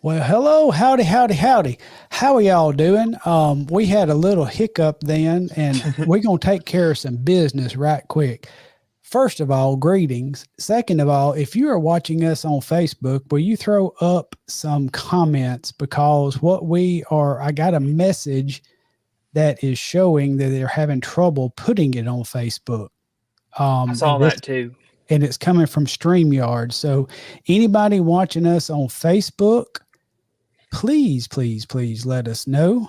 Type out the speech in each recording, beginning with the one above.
Well, hello, howdy, howdy, howdy. How are y'all doing? We had a little hiccup then, and we're going to take care of some business right quick. First of all, greetings. Second of all, if you are watching us on Facebook, will you throw up some comments, because I got a message that is showing that they're having trouble putting it on Facebook. I saw that too. And it's coming from StreamYard. So anybody watching us on Facebook, please, please, please let us know,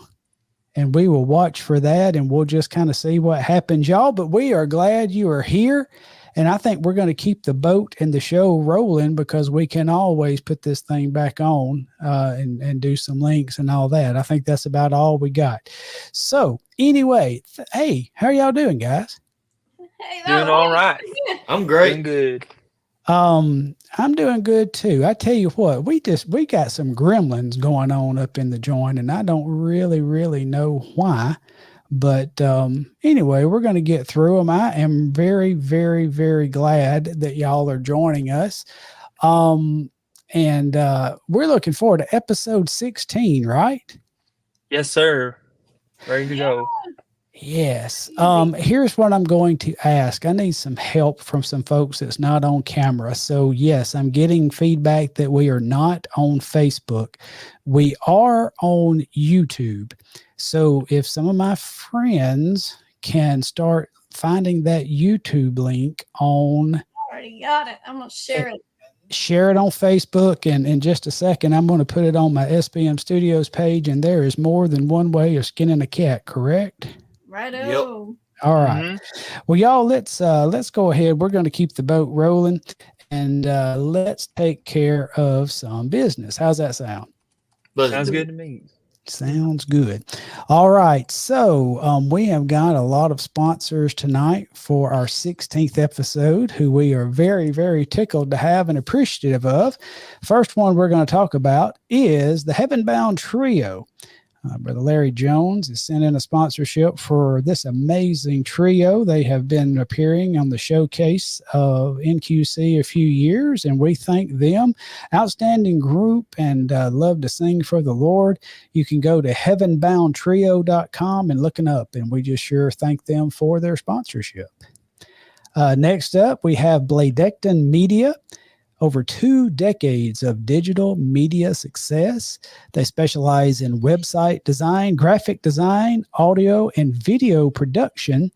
and we will watch for that, and we'll just kind of see what happens, y'all. But we are glad you are here, and I think we're going to keep the boat and the show rolling, because we can always put this thing back on and do some links and all that. I think that's about all we got. So anyway, hey, how are y'all doing, guys? Hey, Doing all right. I'm great. Doing good. I'm doing good too. I tell you what, we got some gremlins going on up in the joint, and I don't really know why, but anyway, we're going to get through them. I am very, very, very glad that y'all are joining us. And we're looking forward to episode 16, right? Yes, sir. Ready to go. Yes. Here's what I'm going to ask. I need some help from some folks that's not on camera. So yes, I'm getting feedback that we are not on Facebook. We are on YouTube. So if some of my friends can start finding that YouTube link on. I already got it. I'm going to share it. Share it on Facebook, and in just a second, I'm going to put it on my SBM Studios page, and there is more than one way of skinning a cat, correct? Righto. Yep. All right. Well, y'all, let's go ahead. We're going to keep the boat rolling, and let's take care of some business. How's that sound? Sounds good to me. Sounds good. All right. So we have got a lot of sponsors tonight for our 16th episode, who we are very, very tickled to have and appreciative of. First one we're going to talk about is the Heaven Bound Trio. Brother Larry Jones has sent in a sponsorship for this amazing trio. They have been appearing on the showcase of NQC a few years, and we thank them. Outstanding group, and love to sing for the Lord. You can go to heavenboundtrio.com and look them up, and we just sure thank them for their sponsorship. Next up, we have Bladecton Media. Over 2 decades of digital media success. They specialize in website design, graphic design, audio, and video production.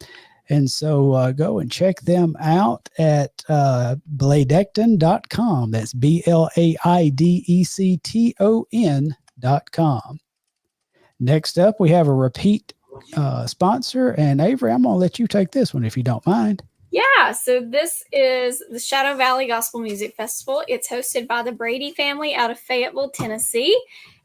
And so go and check them out at bladecton.com. That's BLAIDECTON.com. Next up, we have a repeat sponsor. And Avery, I'm going to let you take this one if you don't mind. Yeah, so this is the Shadow Valley Gospel Music Festival. It's hosted by the Brady family out of Fayetteville, Tennessee.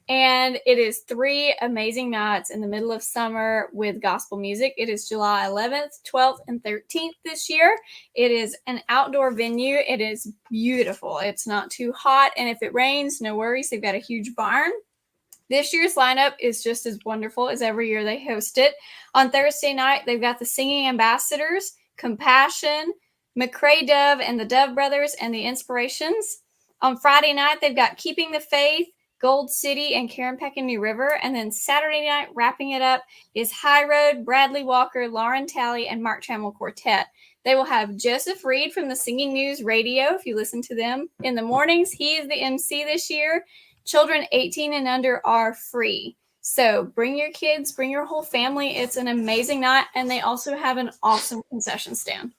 And it is 3 amazing nights in the middle of summer with gospel music. It is July 11th, 12th, and 13th this year. It is an outdoor venue. It is beautiful. It's not too hot. And if it rains, no worries. They've got a huge barn. This year's lineup is just as wonderful as every year they host it. On Thursday night, they've got the Singing Ambassadors, Compassion, McCrae Dove and the Dove Brothers, and the Inspirations. On Friday night, they've got Keeping the Faith, Gold City, and Karampakanny River. And then Saturday night, wrapping it up, is High Road, Bradley Walker, Lauren Talley, and Mark Trammell Quartet. They will have Joseph Reed from the Singing News Radio, if you listen to them in the mornings. He is the MC this year. Children 18 and under are free. So bring your kids, bring your whole family. It's an amazing night. And they also have an awesome concession stand.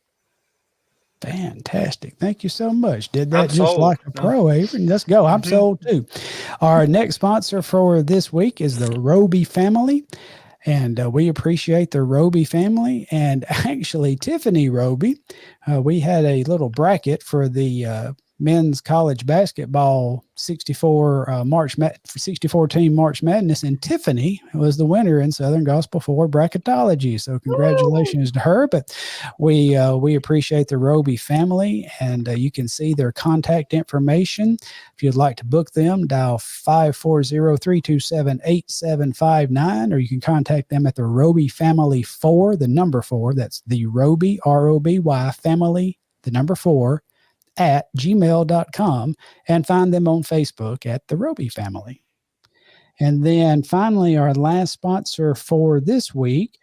Fantastic. Thank you so much. Did that I'm just sold. like a pro, Avery. Let's go. I'm sold too. Our next sponsor for this week is the Roby family. And we appreciate the Roby family. And actually, Tiffany Roby, we had a little bracket for the men's college basketball 64 team March Madness, and Tiffany was the winner in Southern Gospel 4 bracketology. So congratulations to her. But we appreciate the Roby family, and you can see their contact information. If you'd like to book them, dial 540-327-8759, or you can contact them at the Roby Family 4, the number 4. That's the Roby, R-O-B-Y, family, the number 4, at gmail.com, and find them on Facebook at the Roby family. And then finally, our last sponsor for this week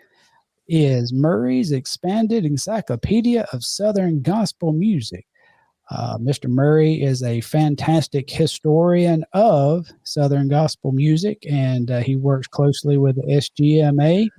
is Murray's Expanded Encyclopedia of Southern Gospel Music. Mr. Murray is a fantastic historian of Southern Gospel music, and he works closely with the SGMA.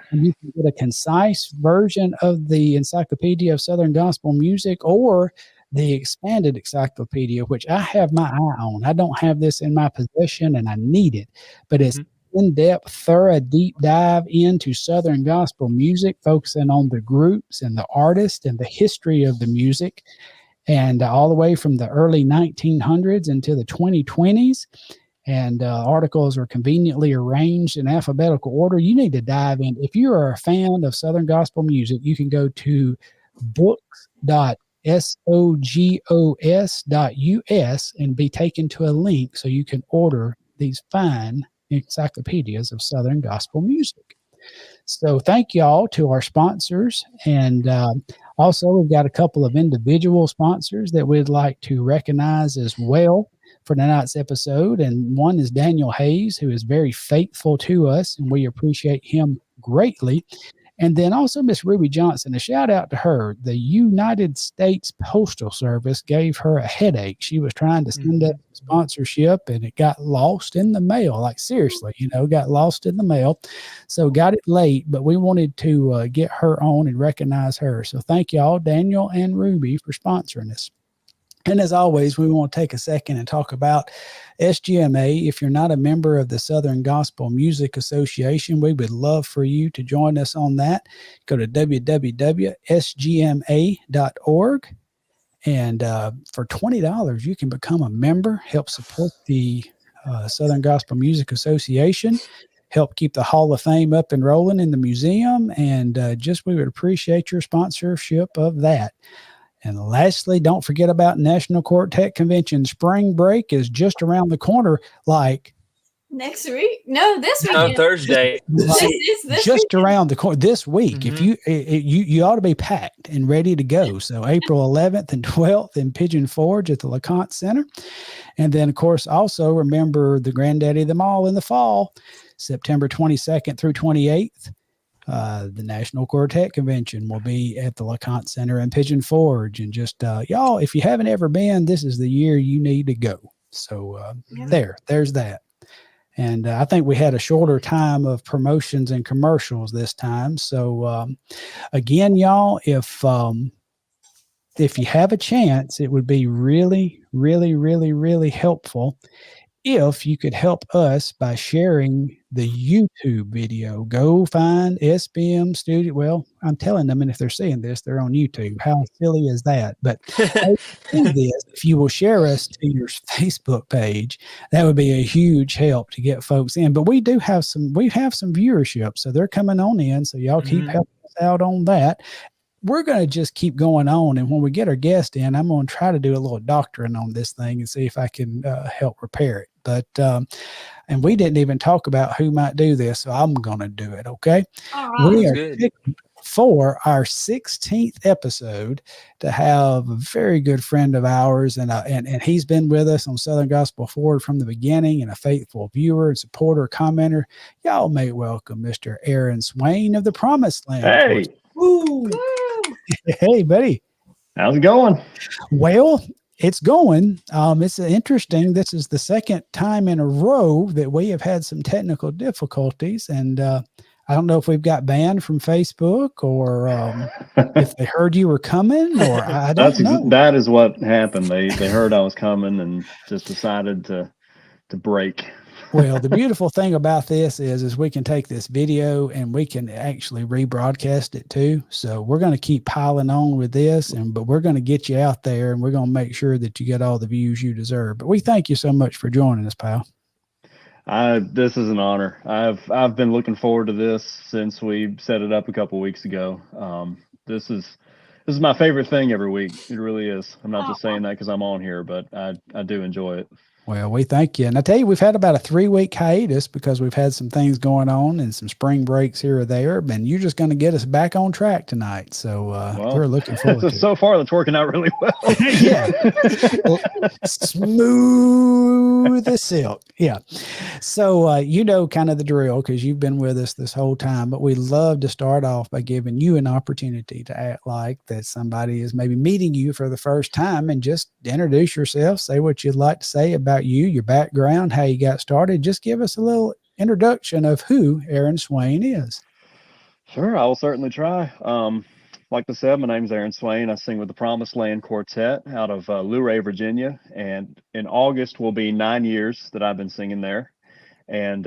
And you can get a concise version of the Encyclopedia of Southern Gospel Music, or the Expanded Encyclopedia, which I have my eye on. I don't have this in my possession, and I need it. But it's in-depth, thorough, deep dive into Southern Gospel music, focusing on the groups and the artists and the history of the music, and all the way from the early 1900s into the 2020s. And articles are conveniently arranged in alphabetical order. You need to dive in. If you are a fan of Southern Gospel music, you can go to books.sogos.us and be taken to a link so you can order these fine encyclopedias of Southern Gospel music. So thank y'all to our sponsors. And also, we've got a couple of individual sponsors that we'd like to recognize as well for tonight's episode. And one is Daniel Hayes, who is very faithful to us, and we appreciate him greatly. And then also Miss Ruby Johnson, a shout out to her. The United States Postal Service gave her a headache. She was trying to send up sponsorship, and it got lost in the mail. Like, seriously, got lost in the mail. So got it late, but we wanted to get her on and recognize her. So thank y'all, Daniel and Ruby, for sponsoring us. And as always, we want to take a second and talk about SGMA. If you're not a member of the Southern Gospel Music Association, we would love for you to join us on that. Go to www.sgma.org. And for $20, you can become a member, help support the Southern Gospel Music Association, help keep the Hall of Fame up and rolling in the museum. And we would appreciate your sponsorship of that. And lastly, don't forget about National Quartet Convention. Spring break is just around the corner, like next week. No, this week. No, Thursday. This just weekend. around the corner this week. If you ought to be packed and ready to go. So April 11th and 12th in Pigeon Forge at the LeConte Center. And then, of course, also remember the Granddaddy of them all in the fall, September 22nd through 28th. The National Quartet Convention will be at the LeConte Center in Pigeon Forge. And just, y'all, if you haven't ever been, this is the year you need to go. So there's that. And I think we had a shorter time of promotions and commercials this time. So again, y'all, if you have a chance, it would be really, really, really, really helpful if you could help us by sharing the YouTube video. Go find SBM Studio. Well, I'm telling them, and if they're seeing this, they're on YouTube. How silly is that? But if you will share us to your Facebook page, that would be a huge help to get folks in. But we have some viewership, so they're coming on in. So y'all keep helping us out on that. We're going to just keep going on. And when we get our guest in, I'm going to try to do a little doctoring on this thing and see if I can help repair it. But, and we didn't even talk about who might do this, so I'm going to do it. Okay. All right. We are good. tickled for our 16th episode to have a very good friend of ours. And he's been with us on Southern Gospel Forward from the beginning, and a faithful viewer and supporter, commenter. Y'all may welcome Mr. Aaron Swain of the Promised Land. Hey. Woo. Hey, buddy. How's it going? Well, it's going. It's interesting. This is the second time in a row that we have had some technical difficulties, and I don't know if we've got banned from Facebook or if they heard you were coming, or I don't know. That is what happened. They heard I was coming and just decided to break. Well, the beautiful thing about this is we can take this video and we can actually rebroadcast it too. So we're going to keep piling on with this, but we're going to get you out there, and we're going to make sure that you get all the views you deserve. But we thank you so much for joining us, pal. This is an honor. I've been looking forward to this since we set it up a couple weeks ago. This is my favorite thing every week. It really is. I'm not just saying that because I'm on here, but I do enjoy it. Well, we thank you. And I tell you, we've had about a 3-week hiatus because we've had some things going on and some spring breaks here or there. And you're just going to get us back on track tonight. So we're looking forward to it. So far, that's working out really well. Yeah. Smooth as silk. Yeah. So, you know, kind of the drill because you've been with us this whole time. But we love to start off by giving you an opportunity to act like that somebody is maybe meeting you for the first time, and just introduce yourself, say what you'd like to say about you, your background, how you got started. Just give us a little introduction of who Aaron Swain is. Sure, I will certainly try. Like I said, my name's Aaron Swain. I sing with the PromisedLand Quartet out of Luray, Virginia, and in August will be 9 years that I've been singing there. And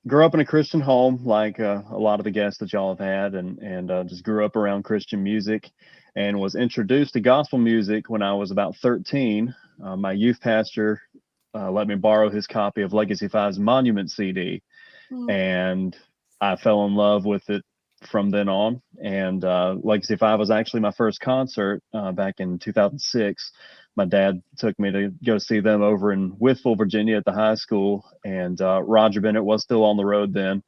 grew up in a Christian home, like a lot of the guests that y'all have had, and just grew up around Christian music, and was introduced to gospel music when I was about 13. My youth pastor let me borrow his copy of Legacy 5's Monument CD, and I fell in love with it from then on. And Legacy 5 was actually my first concert back in 2006. My dad took me to go see them over in Whitfield, Virginia at the high school, and Roger Bennett was still on the road then.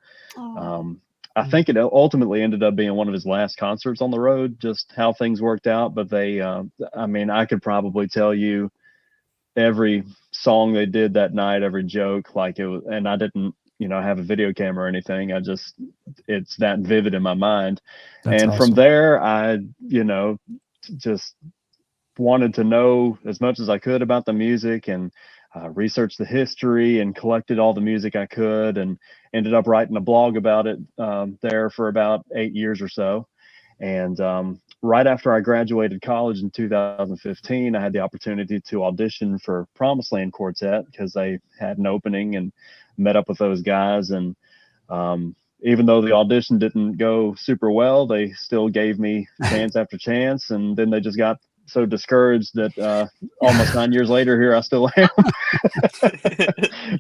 I think it ultimately ended up being one of his last concerts on the road, just how things worked out. But they, I mean, I could probably tell you every song they did that night, every joke, like it was, and I didn't, have a video camera or anything. It's that vivid in my mind. That's and awesome. From there, I, just wanted to know as much as I could about the music, and researched the history and collected all the music I could, and ended up writing a blog about it there for about 8 years or so. And right after I graduated college in 2015, I had the opportunity to audition for PromisedLand Quartet because they had an opening, and met up with those guys. And even though the audition didn't go super well, they still gave me chance after chance. And then they just got so discouraged that almost 9 years later, here I still am.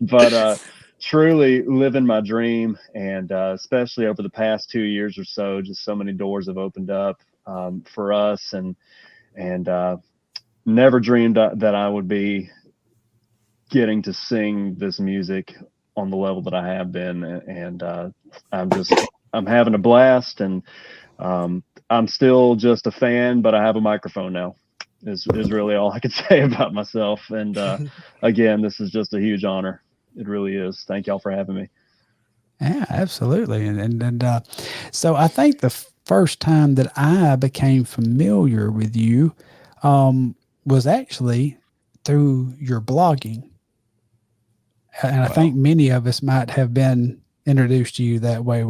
But truly living my dream, and especially over the past 2 years or so, just so many doors have opened up for us, and never dreamed that I would be getting to sing this music on the level that I have been. And I'm having a blast, and I'm still just a fan, but I have a microphone now is really all I could say about myself. And again, this is just a huge honor. It really is. Thank y'all for having me. Yeah, absolutely. And so I think the first time that I became familiar with you was actually through your blogging. And I think many of us might have been introduced to you that way.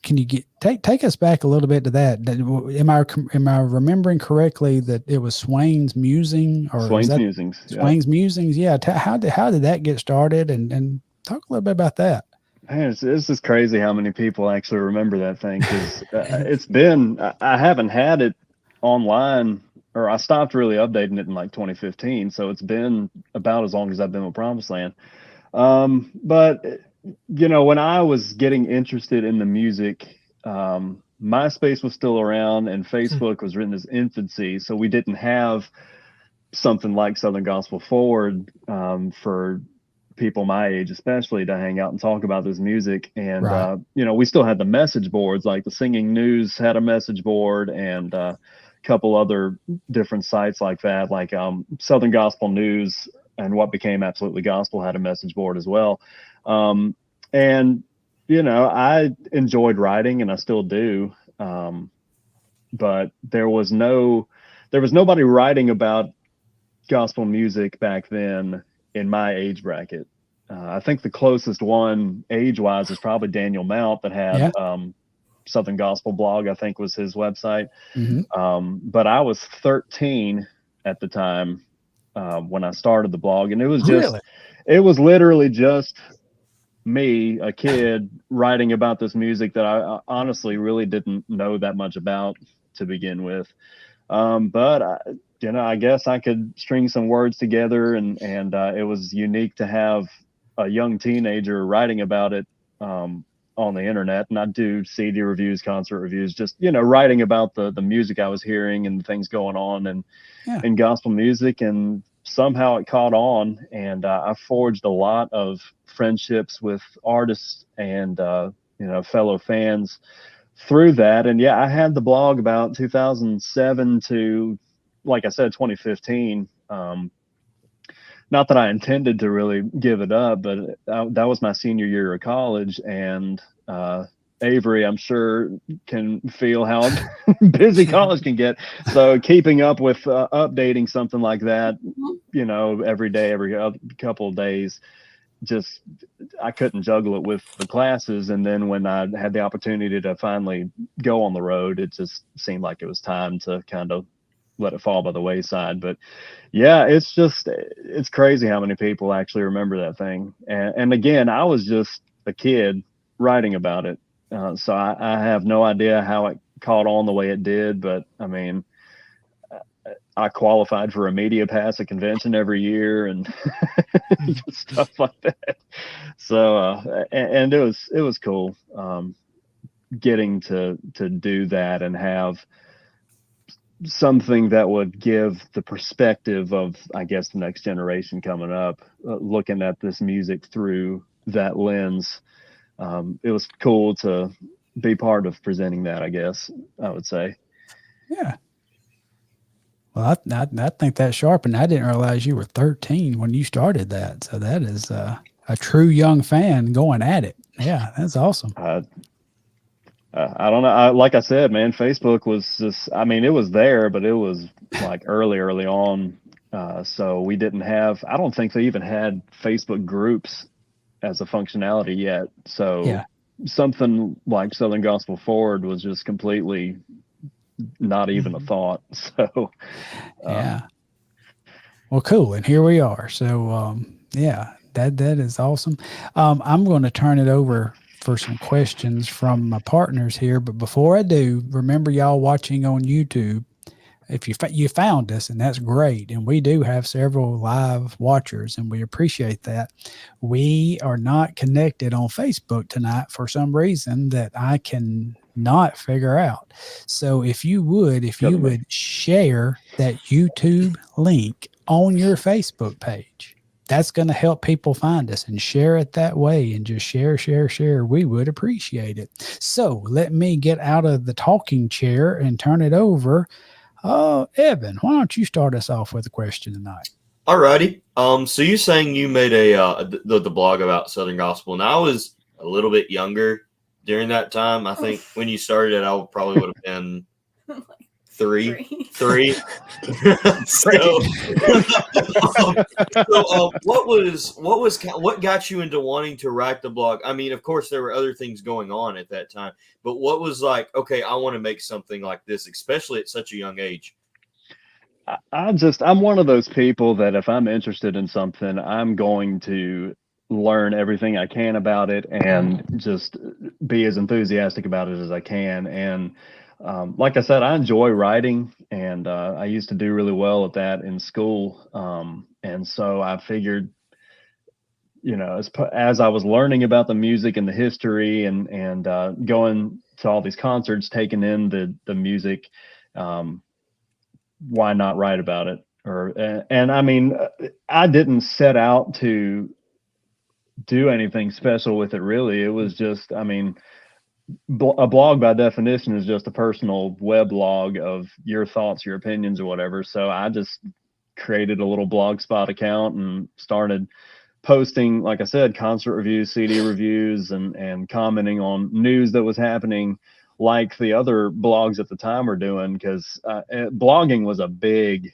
Can you take us back a little bit to that? Am I remembering correctly that it was Swain's Musing, or Swain's Musings? Swain's Musings, yeah. How did that get started? And talk a little bit about that. Man, it's just crazy how many people actually remember that thing, because I haven't had it online, or I stopped really updating it in like 2015. So it's been about as long as I've been with PromisedLand. But when I was getting interested in the music, MySpace was still around, and Facebook was in its infancy. So we didn't have something like Southern Gospel Forward for people my age, especially, to hang out and talk about this music. And, Right. we still had the message boards, like the Singing News had a message board, and a couple other different sites like that, like Southern Gospel News and what became Absolutely Gospel had a message board as well. And, I enjoyed writing, and I still do. But there was nobody writing about gospel music back then in my age bracket. I think the closest one age-wise is probably Daniel Mount, that had Southern Gospel Blog, I think was his website. But I was 13 at the time when I started the blog, and it was literally just me, a kid, writing about this music that I honestly really didn't know that much about to begin with. But I guess I could string some words together, and it was unique to have a young teenager writing about it on the internet. And I do CD reviews, concert reviews, just writing about the music I was hearing and things going on in gospel music. And somehow it caught on, and I forged a lot of friendships with artists and fellow fans through that. And I had the blog about 2007 to, like I said, 2015. Not that I intended to really give it up, but that was my senior year of college. And Avery, I'm sure, can feel how busy college can get. So keeping up with updating something like that, every day, every couple of days, I couldn't juggle it with the classes. And then when I had the opportunity to finally go on the road, it just seemed like it was time to kind of let it fall by the wayside. But it's crazy how many people actually remember that thing. And again, I was just a kid writing about it. So I have no idea how it caught on the way it did, but I mean, I qualified for a media pass at convention every year and stuff like that. So, and it was cool, getting to do that and have something that would give the perspective of, I guess, the next generation coming up, looking at this music through that lens. It was cool to be part of presenting that, I guess I would say. Yeah. Well, I think that's sharp, and I didn't realize you were 13 when you started that. So that is a true young fan going at it. Yeah, that's awesome. I don't know. Like I said, man, Facebook was just, I mean, it was there, but it was like early on. So we didn't have, I don't think they even had Facebook groups as a functionality yet. So something like Southern Gospel Forward was just completely not even a thought. So well, cool. And here we are. So that is awesome. I'm going to turn it over for some questions from my partners here, but before I do, remember, y'all watching on YouTube, if you found us, and that's great, and we do have several live watchers, and we appreciate that. We are not connected on Facebook tonight for some reason that I can not figure out. So if you would share that YouTube link on your Facebook page, that's going to help people find us, and share it that way, and just share. We would appreciate it. So let me get out of the talking chair and turn it over. Evan, why don't you start us off with a question tonight? Alrighty. So you're saying you made the blog about Southern Gospel, and I was a little bit younger during that time. I think when you started it, I probably would have been three. What got you into wanting to write the blog? I mean, of course, there were other things going on at that time, but what was like, okay, I want to make something like this, especially at such a young age? I'm one of those people that if I'm interested in something, I'm going to learn everything I can about it and just be as enthusiastic about it as I can. And like I said, I enjoy writing, and I used to do really well at that in school. And so I figured, as I was learning about the music and the history and going to all these concerts, taking in the music, why not write about it? And I mean, I didn't set out to do anything special with it, really. It was just, I mean, a blog by definition is just a personal web log of your thoughts, your opinions, or whatever. So I just created a little Blogspot account and started posting, like I said, concert reviews, CD reviews, and commenting on news that was happening, like the other blogs at the time were doing, because blogging was a big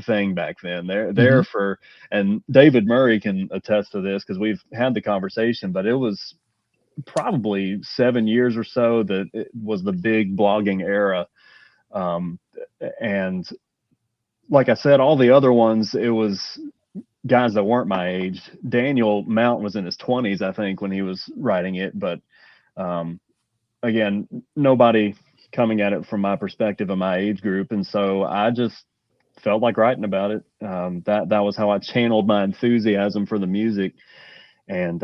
thing back then. There for, and David Murray can attest to this because we've had the conversation, but it was probably 7 years or so that it was the big blogging era. And like I said, all the other ones, it was guys that weren't my age. Daniel Mount was in his 20s, I think, when he was writing it. But again, nobody coming at it from my perspective of my age group. And so I just felt like writing about it. That was how I channeled my enthusiasm for the music. And,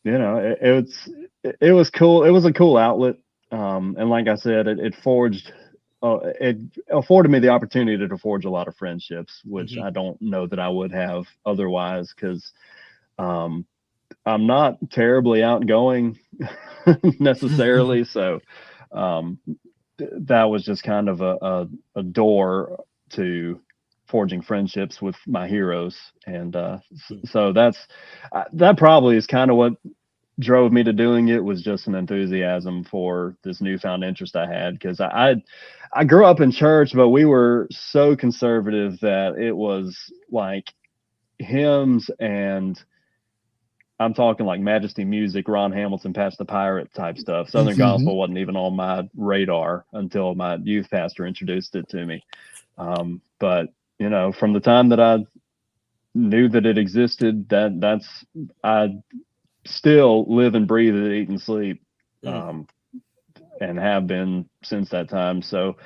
you know, it was cool. It was a cool outlet. And like I said, it afforded me the opportunity to forge a lot of friendships, which I don't know that I would have otherwise, because I'm not terribly outgoing necessarily. So that was just kind of a door to forging friendships with my heroes. And so that probably is kind of what drove me to doing it, was just an enthusiasm for this newfound interest I had, because I grew up in church, but we were so conservative that it was like hymns, and I'm talking like Majesty Music, Ron Hamilton, Patch the Pirate type stuff. Southern Gospel wasn't even on my radar until my youth pastor introduced it to me. But you know, from the time that I knew that it existed, I still live and breathe it, eat and sleep, and have been since that time. So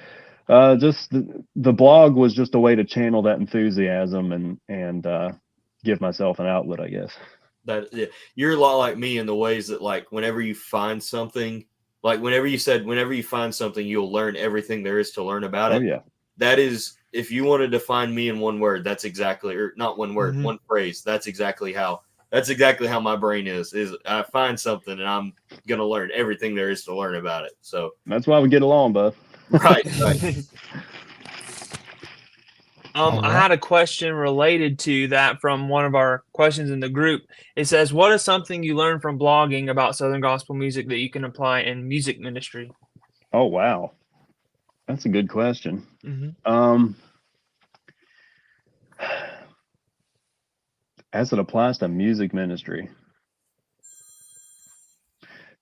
just the blog was just a way to channel that enthusiasm and give myself an outlet, I guess. You're a lot like me in the ways that, like, whenever you find something, like whenever you find something, you'll learn everything there is to learn about it. Oh yeah. That is, if you want to define me in one word, that's exactly, or not one word, one phrase, that's exactly how my brain is I find something and I'm going to learn everything there is to learn about it. So that's why we get along, bud. Right. I had a question related to that from one of our questions in the group. It says, what is something you learned from blogging about Southern gospel music that you can apply in music ministry? Oh, wow. That's a good question. As it applies to music ministry.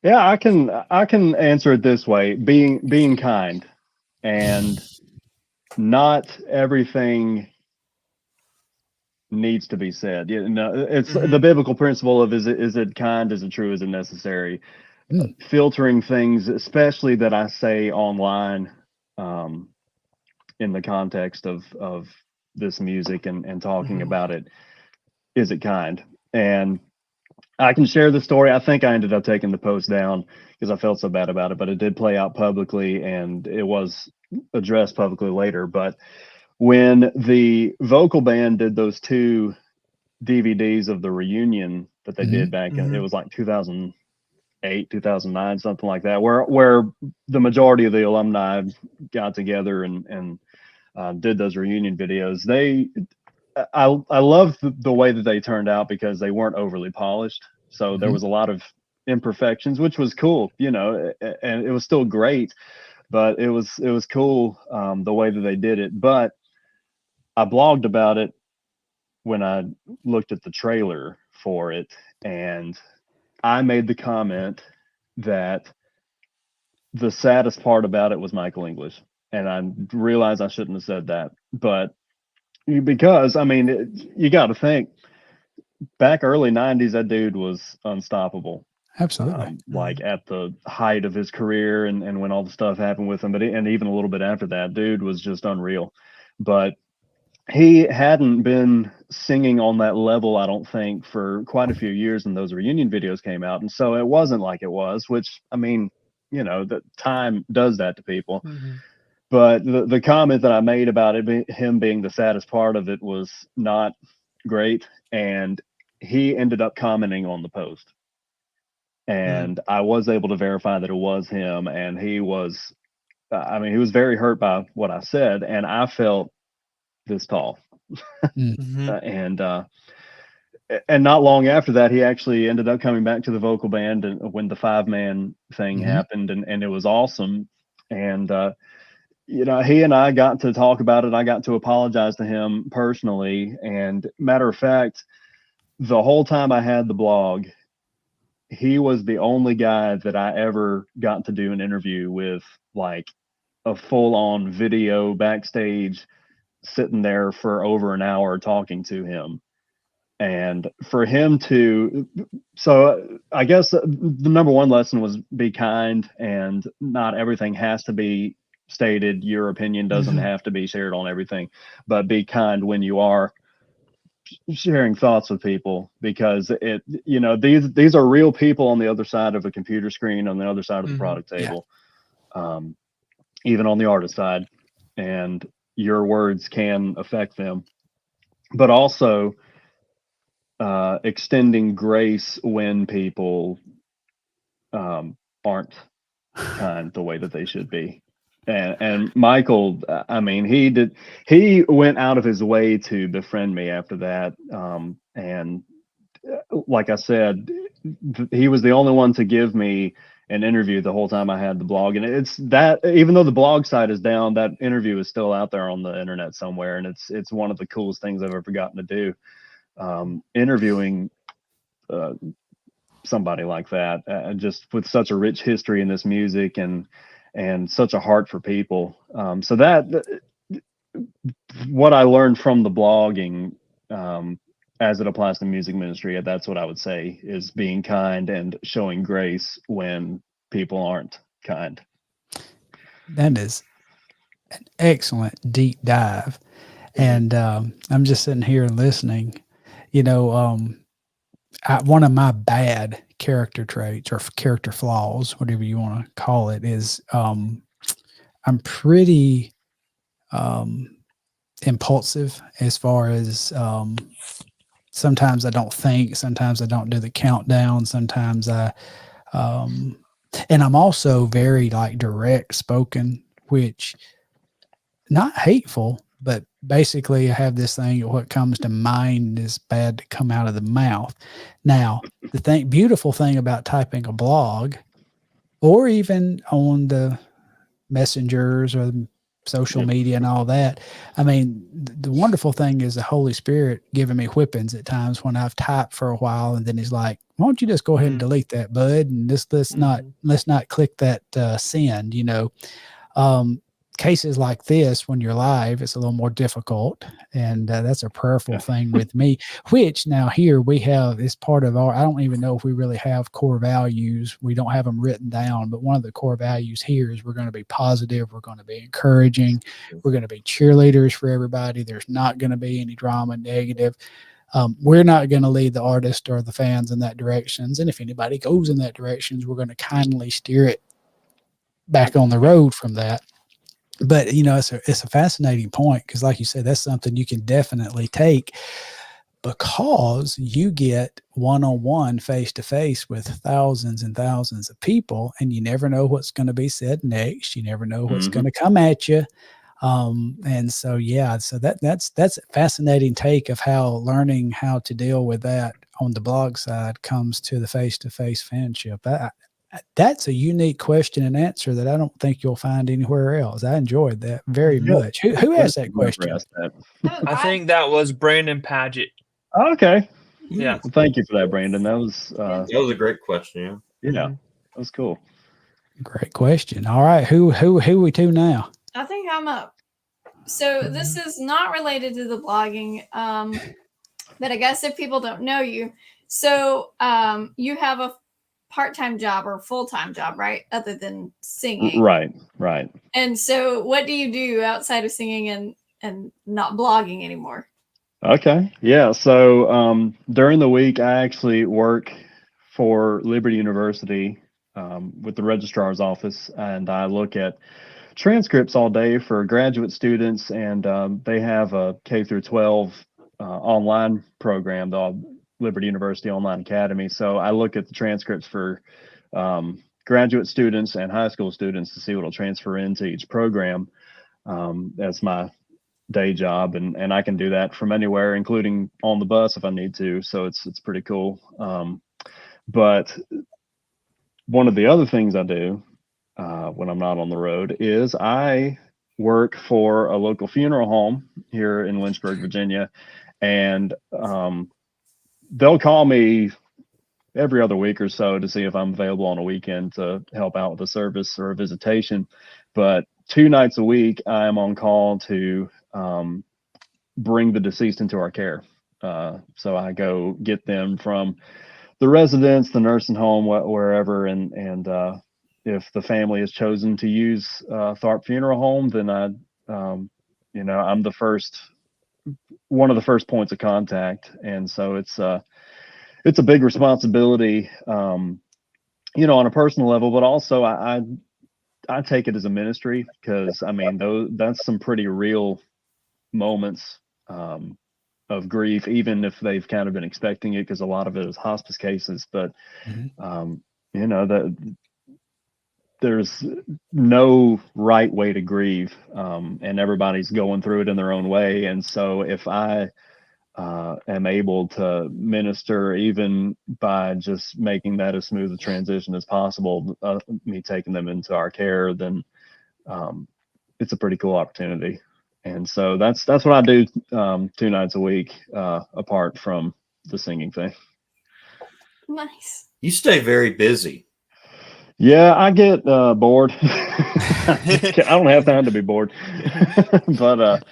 Yeah, I can answer it this way: being kind, and not everything needs to be said. You know, it's the biblical principle of is it kind, is it true, is it necessary? Filtering things, especially that I say online, in the context of this music and talking about it. Is it kind? And I can share the story. I think I ended up taking the post down because I felt so bad about it, but it did play out publicly and it was addressed publicly later. But when the vocal band did those 2 DVDs of the reunion that they did back in, it was like 2008, 2009, something like that, where the majority of the alumni got together and did those reunion videos. I love the way that they turned out because they weren't overly polished. So there was a lot of imperfections, which was cool, you know, and it was still great, but it was cool the way that they did it. But I blogged about it when I looked at the trailer for it, and I made the comment that the saddest part about it was Michael English. And I realized I shouldn't have said that, but because, I mean, you got to think back early 90s, that dude was unstoppable. Absolutely. Like at the height of his career and when all the stuff happened with him, but and even a little bit after that, dude was just unreal. But he hadn't been singing on that level, I don't think, for quite a few years when those reunion videos came out. And so it wasn't like it was, which, I mean, you know, the time does that to people. But the comment that I made about him being the saddest part of it was not great. And he ended up commenting on the post, and I was able to verify that it was him, and he was, I mean, he was very hurt by what I said, and I felt this tall. And not long after that, he actually ended up coming back to the vocal band, and when the 5-man thing happened, and it was awesome. And you know, he and I got to talk about it. I got to apologize to him personally. And matter of fact, the whole time I had the blog, he was the only guy that I ever got to do an interview with, like a full-on video backstage, sitting there for over an hour talking to him. And for him to, so I guess the number one lesson was be kind, and not everything has to be stated. Your opinion doesn't have to be shared on everything, but be kind when you are sharing thoughts with people, because it, you know, these are real people on the other side of a computer screen, on the other side of the product table, even on the artist side, and your words can affect them. But also extending grace when people aren't kind the way that they should be. And Michael, I mean, he went out of his way to befriend me after that. And like I said, he was the only one to give me an interview the whole time I had the blog. And it's that, even though the blog site is down, that interview is still out there on the internet somewhere. And it's one of the coolest things I've ever gotten to do. Interviewing somebody like that, just with such a rich history in this music, and such a heart for people. So that, what I learned from the blogging, as it applies to music ministry, that's what I would say, is being kind and showing grace when people aren't kind. That is an excellent deep dive. And I'm just sitting here listening. You know, one of my bad character traits, or character flaws, whatever you want to call it, is I'm pretty impulsive, as far as sometimes I don't think, sometimes I don't do the countdown, sometimes I and I'm also very like direct spoken, which not hateful, but basically I have this thing, what comes to mind is bad to come out of the mouth. Now, the beautiful thing about typing a blog, or even on the messengers or social media and all that, I mean, the wonderful thing is the Holy Spirit giving me whippings at times when I've typed for a while, and then he's like, why don't you just go ahead and delete that, bud, and let's not click that send, you know. Cases like this, when you're live, it's a little more difficult, and that's a prayerful thing with me, which now here we have, is part of our, I don't even know if we really have core values. We don't have them written down, but one of the core values here is we're going to be positive, we're going to be encouraging, we're going to be cheerleaders for everybody. There's not going to be any drama, negative. We're not going to lead the artist or the fans in that directions, and if anybody goes in that directions, we're going to kindly steer it back on the road from that. But, you know, it's a fascinating point, because like you said, that's something you can definitely take, because you get one-on-one, face-to-face with thousands and thousands of people, and you never know what's going to be said next. You never know what's going to come at you. And so, yeah, so that's a fascinating take of how learning how to deal with that on the blog side comes to the face-to-face fanship. That's a unique question and answer that I don't think you'll find anywhere else. I enjoyed that very much. Who asked that question? I think that was Brandon Paget. Okay. Yeah. Well, thank you for that, Brandon. That was a great question. Yeah. That was cool. Great question. All right. Who we to now? I think I'm up. So this is not related to the blogging, but I guess if people don't know you, so you have a part-time job or full-time job, right? Other than singing. Right. And so what do you do outside of singing and not blogging anymore? Okay. Yeah. So during the week, I actually work for Liberty University with the registrar's office, and I look at transcripts all day for graduate students, and they have a K through 12 online program. Liberty University Online Academy. So I look at the transcripts for graduate students and high school students to see what will transfer into each program. That's my day job, and I can do that from anywhere, including on the bus if I need to. So it's pretty cool. But one of the other things I do when I'm not on the road is I work for a local funeral home here in Lynchburg, Virginia, and they'll call me every other week or so to see if I'm available on a weekend to help out with a service or a visitation. But 2 nights a week, I am on call to bring the deceased into our care. So I go get them from the residence, the nursing home, wherever, and if the family has chosen to use Tharp Funeral Home, then I'm one of the first points of contact, and so it's a big responsibility, on a personal level, but also I take it as a ministry, because I mean that's some pretty real moments of grief, even if they've kind of been expecting it, because a lot of it is hospice cases. But that there's no right way to grieve, and everybody's going through it in their own way. And so if I am able to minister, even by just making that as smooth a transition as possible, me taking them into our care, then it's a pretty cool opportunity. And so that's what I do 2 nights a week, apart from the singing thing. Nice. You stay very busy. Yeah, I get bored. I don't have time to be bored. But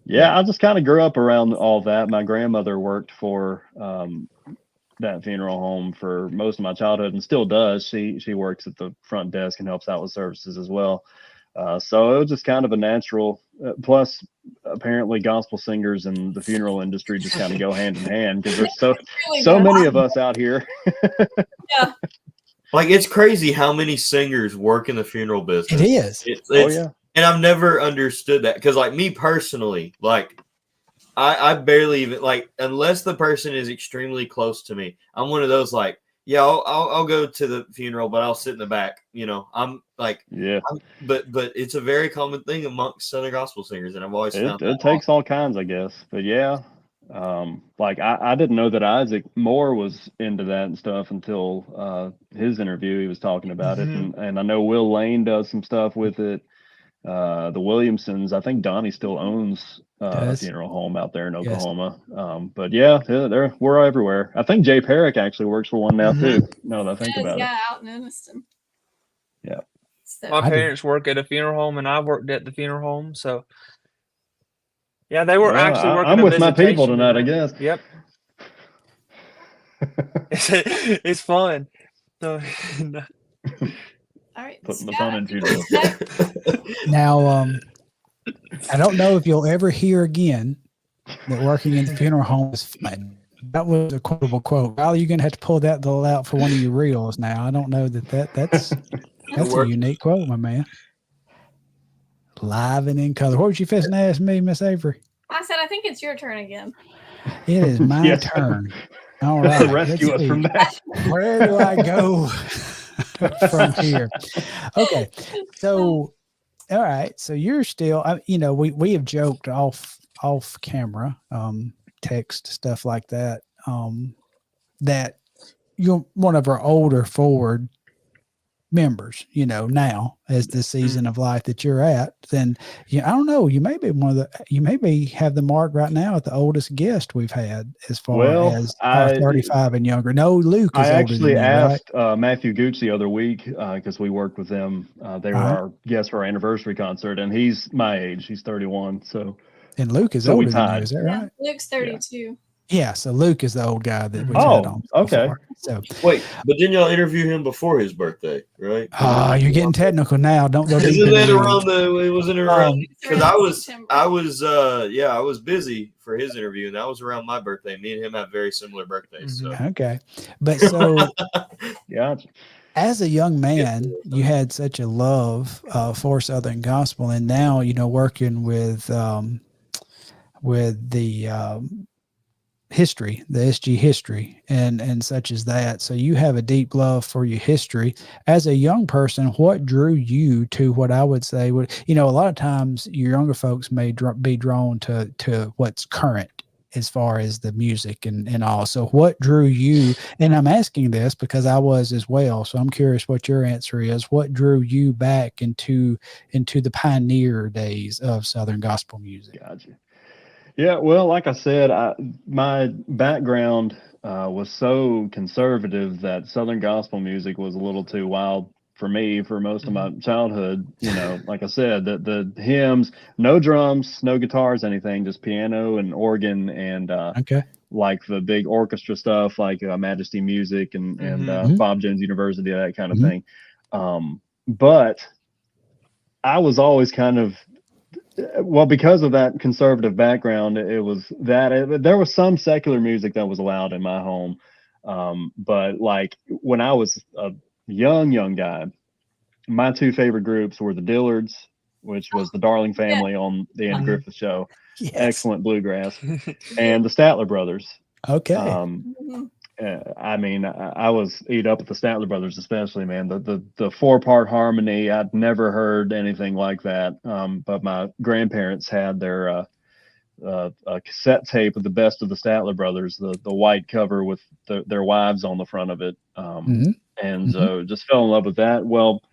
yeah, I just kind of grew up around all that. My grandmother worked for that funeral home for most of my childhood, and still does. She works at the front desk and helps out with services as well. So it was just kind of a natural. Plus, apparently, gospel singers and the funeral industry just kind of go hand in hand, because there's so many of us out here. Yeah. Like, it's crazy how many singers work in the funeral business. It is. It's and I've never understood that, because, like, me personally, like, I barely even, like, unless the person is extremely close to me, I'm one of those, like, yeah, I'll go to the funeral, but I'll sit in the back. I'm like, but it's a very common thing amongst Southern gospel singers, and I've always found it takes all kinds, I guess. But yeah, like I didn't know that Isaac Moore was into that and stuff until his interview. He was talking about it, and I know Will Lane does some stuff with it. The Williamsons, I think Donnie still owns a funeral home out there in Oklahoma. Yes. But yeah, we're everywhere. I think Jay Perrick actually works for one now too. Now that I think about it. Yeah, out in Evanston. Yeah. So. My parents work at a funeral home, and I worked at the funeral home. So yeah, they were actually working. I'm with my people tonight, I guess. Yep. It's fun. So. All right, putting the fun in funeral. Now, I don't know if you'll ever hear again that working in the funeral home is fun. That was a quotable quote. Well, you're gonna have to pull that out for one of your reels now. I don't know that's a unique quote, my man. Live and in color. What was you fixing to ask me, Miss Avery? I said I think it's your turn again. It is my turn. All right. Rescue us from that. Where do I go from here? Okay. So, all right. So you're still, we have joked off camera, text, stuff like that, that you're one of our older forward members, now as the season of life that you're at. Then I don't know, you may have the mark right now at the oldest guest we've had as far as 35 and younger. No, Luke is I actually older than asked right? Matthew Gooch the other week, because we worked with them. They were our guest for our anniversary concert, and he's my age. He's 31. So and Luke is older than you, is that right? Luke's 32. Yeah, so Luke is the old guy that we've had on. Okay. Before. So wait, but didn't y'all interview him before his birthday, right? You're getting technical now. Don't go deep. Isn't that around it wasn't around because I was busy for his interview, and that was around my birthday. Me and him have very similar birthdays. So okay. But so yeah. As a young man, you had such a love for Southern gospel, and now working with the history, the SG history and such as that. So you have a deep love for your history. As a young person, what drew you to what I would say would, a lot of times your younger folks may be drawn to what's current as far as the music and all. So what drew you, and I'm asking this because I was as well. So I'm curious what your answer is. What drew you back into the pioneer days of Southern gospel music? Gotcha. Yeah, well, like I said, my background was so conservative that Southern gospel music was a little too wild for me for most of my childhood. Like I said, the hymns, no drums, no guitars, anything, just piano and organ and Okay. like the big orchestra stuff, like Majesty Music and Bob Jones University, that kind of thing. But I was always kind of, well, because of that conservative background, it was that there was some secular music that was allowed in my home. But like when I was a young guy, my two favorite groups were the Dillards, which was the Darling family on the Andy Griffith Show. Yes. Excellent bluegrass. And the Statler Brothers. Okay. I mean, I was eat up with the Statler Brothers, especially, man. The 4-part harmony, I'd never heard anything like that. But my grandparents had their a cassette tape of the best of the Statler Brothers, the white cover with their wives on the front of it. And so just fell in love with that. Well,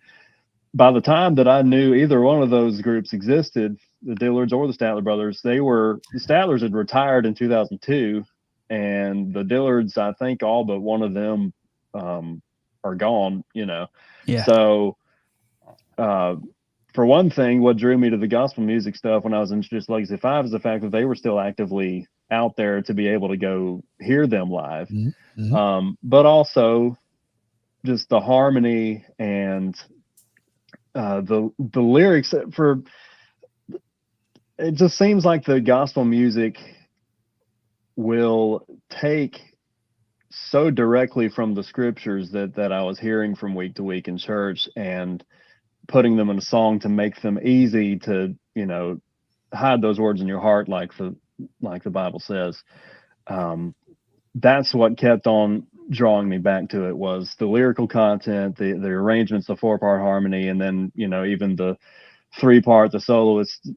by the time that I knew either one of those groups existed, the Dillards or the Statler Brothers, the Statlers had retired in 2002. And the Dillards, I think all but one of them are gone, Yeah. So for one thing, what drew me to the gospel music stuff when I was introduced to Legacy 5 is the fact that they were still actively out there to be able to go hear them live. But also just the harmony and the lyrics it just seems like the gospel music will take so directly from the scriptures that I was hearing from week to week in church and putting them in a song to make them easy to, hide those words in your heart, like the Bible says. That's what kept on drawing me back to it, was the lyrical content, the arrangements, the 4-part harmony, and then, even the 3-part, the soloist,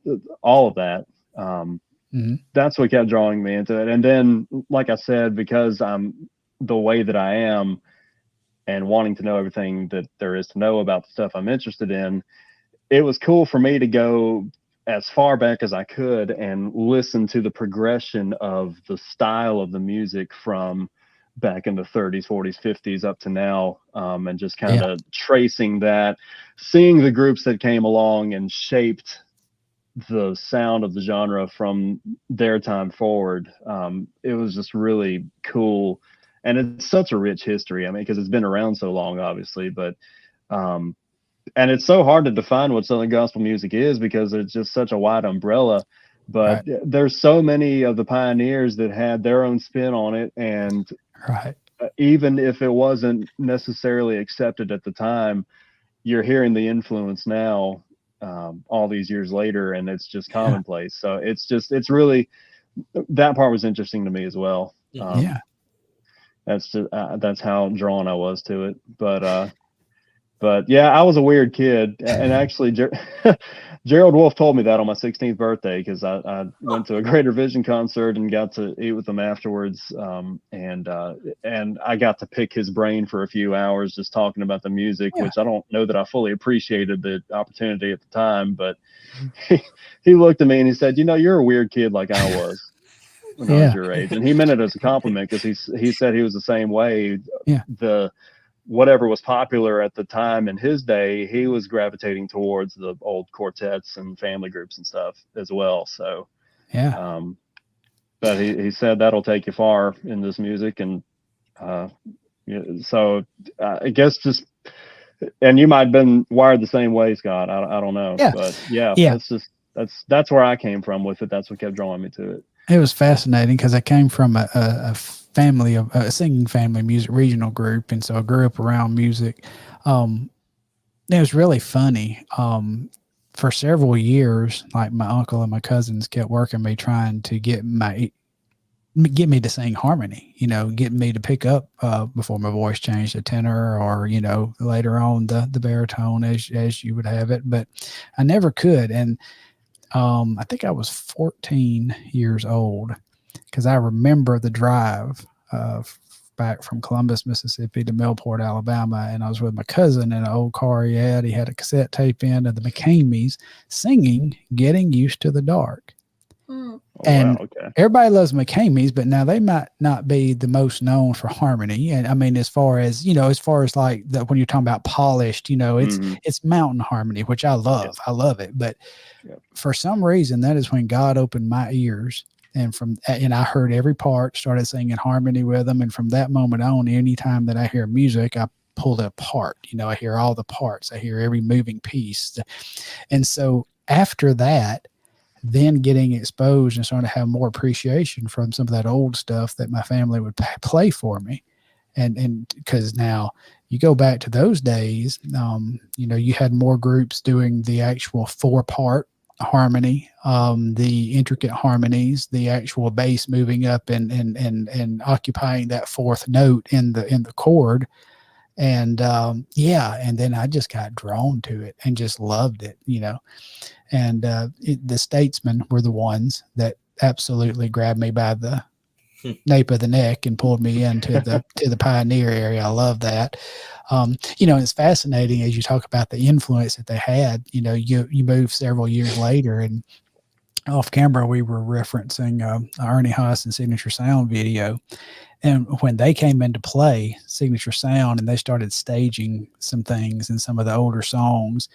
all of that. That's what kept drawing me into it. And then, like I said, because I'm the way that I am and wanting to know everything that there is to know about the stuff I'm interested in, it was cool for me to go as far back as I could and listen to the progression of the style of the music from back in the 30s, 40s, 50s up to now, and just kind of tracing that, seeing the groups that came along and shaped the sound of the genre from their time forward. It was just really cool. And it's such a rich history. I mean, because it's been around so long, obviously, but and it's so hard to define what Southern gospel music is because it's just such a wide umbrella. But there's so many of the pioneers that had their own spin on it. And even if it wasn't necessarily accepted at the time, you're hearing the influence now, all these years later, and it's just commonplace. So it's really, that part was interesting to me as well. That's how drawn I was to it. But yeah, I was a weird kid, and actually Gerald Wolf told me that on my 16th birthday, because I went to a Greater Vision concert and got to eat with him afterwards, and I got to pick his brain for a few hours just talking about the music, which I don't know that I fully appreciated the opportunity at the time, but he looked at me and he said, "You're a weird kid like I was when I was your age," and he meant it as a compliment, because he said he was the same way. Whatever was popular at the time in his day, he was gravitating towards the old quartets and family groups and stuff as well. So, but he said that'll take you far in this music. And so I guess and you might have been wired the same way, Scott. I don't know. But that's where I came from with it. That's what kept drawing me to it. It was fascinating because I came from a family of a singing family music regional group, and so I grew up around music. It was really funny. For several years, like my uncle and my cousins kept working me trying to get get me to sing harmony, get me to pick up before my voice changed to tenor, or later on the baritone as you would have it. But I never could. And I think I was 14 years old, because I remember the drive back from Columbus, Mississippi to Millport, Alabama, and I was with my cousin in an old car he had. He had a cassette tape in of the McCameys singing "Getting Used to the Dark." Mm. And wow, okay. everybody loves McCameys, but now they might not be the most known for harmony. And I mean, as far as like that, when you're talking about polished, it's mountain harmony, which I love. Yes. I love it. But for some reason, that is when God opened my ears. And I heard every part, started singing harmony with them. And from that moment on, anytime that I hear music, I pull it apart. I hear all the parts. I hear every moving piece. And so after that, then getting exposed and starting to have more appreciation from some of that old stuff that my family would play for me. And because now you go back to those days, you had more groups doing the actual 4-part harmony, the intricate harmonies, the actual bass moving up and occupying that 4th note in the chord. And and then I just got drawn to it and just loved it, and the Statesmen were the ones that absolutely grabbed me by the nape of the neck and pulled me into the Pioneer area. I love that. It's fascinating as you talk about the influence that they had. You move several years later, and off camera we were referencing Ernie Haas and Signature Sound video. And when they came into play, Signature Sound, and they started staging some things in some of the older songs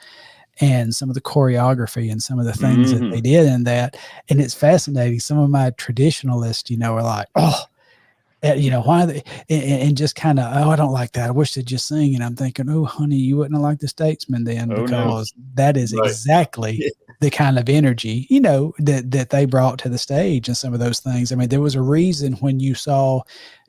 and some of the choreography and some of the things that they did in that. And it's fascinating. Some of my traditionalists, are like, why they, and just kind of, I don't like that. I wish they'd just sing. And I'm thinking, oh, honey, you wouldn't have liked the Statesman then, because that is exactly the kind of energy, that they brought to the stage and some of those things. I mean, there was a reason when you saw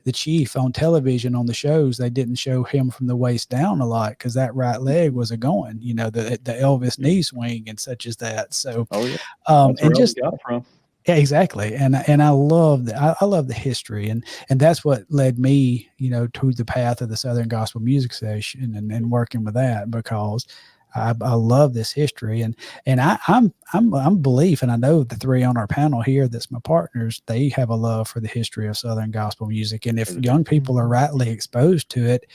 the Chief on television on the shows, they didn't show him from the waist down a lot, because that right leg was a going, the Elvis knee swing and such as that. So, that's where I got it from. Yeah, exactly. And I love I love the history, and that's what led me, to the path of the Southern Gospel Music Session and working with that, because I love this history, and I'm belief, and I know the 3 on our panel here that's my partners, they have a love for the history of Southern Gospel music. And if young people are rightly exposed to it,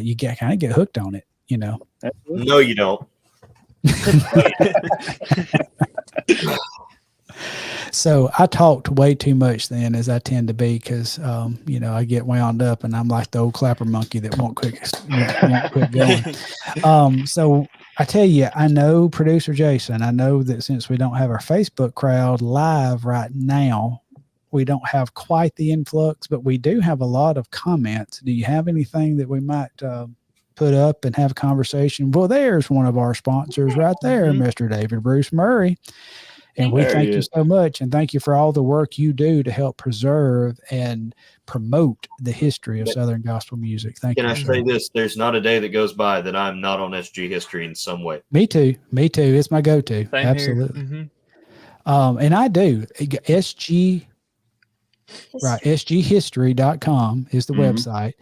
you kind of get hooked on it, Absolutely. No, you don't. So I talked way too much then, as I tend to be, because I get wound up and I'm like the old clapper monkey that won't quit going. So I tell you, I know producer Jason, I know that since we don't have our Facebook crowd live right now, we don't have quite the influx, but we do have a lot of comments. Do you have anything that we might put up and have a conversation? Well, there's one of our sponsors right there, Mr. David Bruce Murray. And we thank you so much, and thank you for all the work you do to help preserve and promote the history of Southern Gospel music. Thank you. Can I say this? There's not a day that goes by that I'm not on SG history in some way. Me too. It's my go-to. Same absolutely. And I do. SG, right, sghistory.com is the website.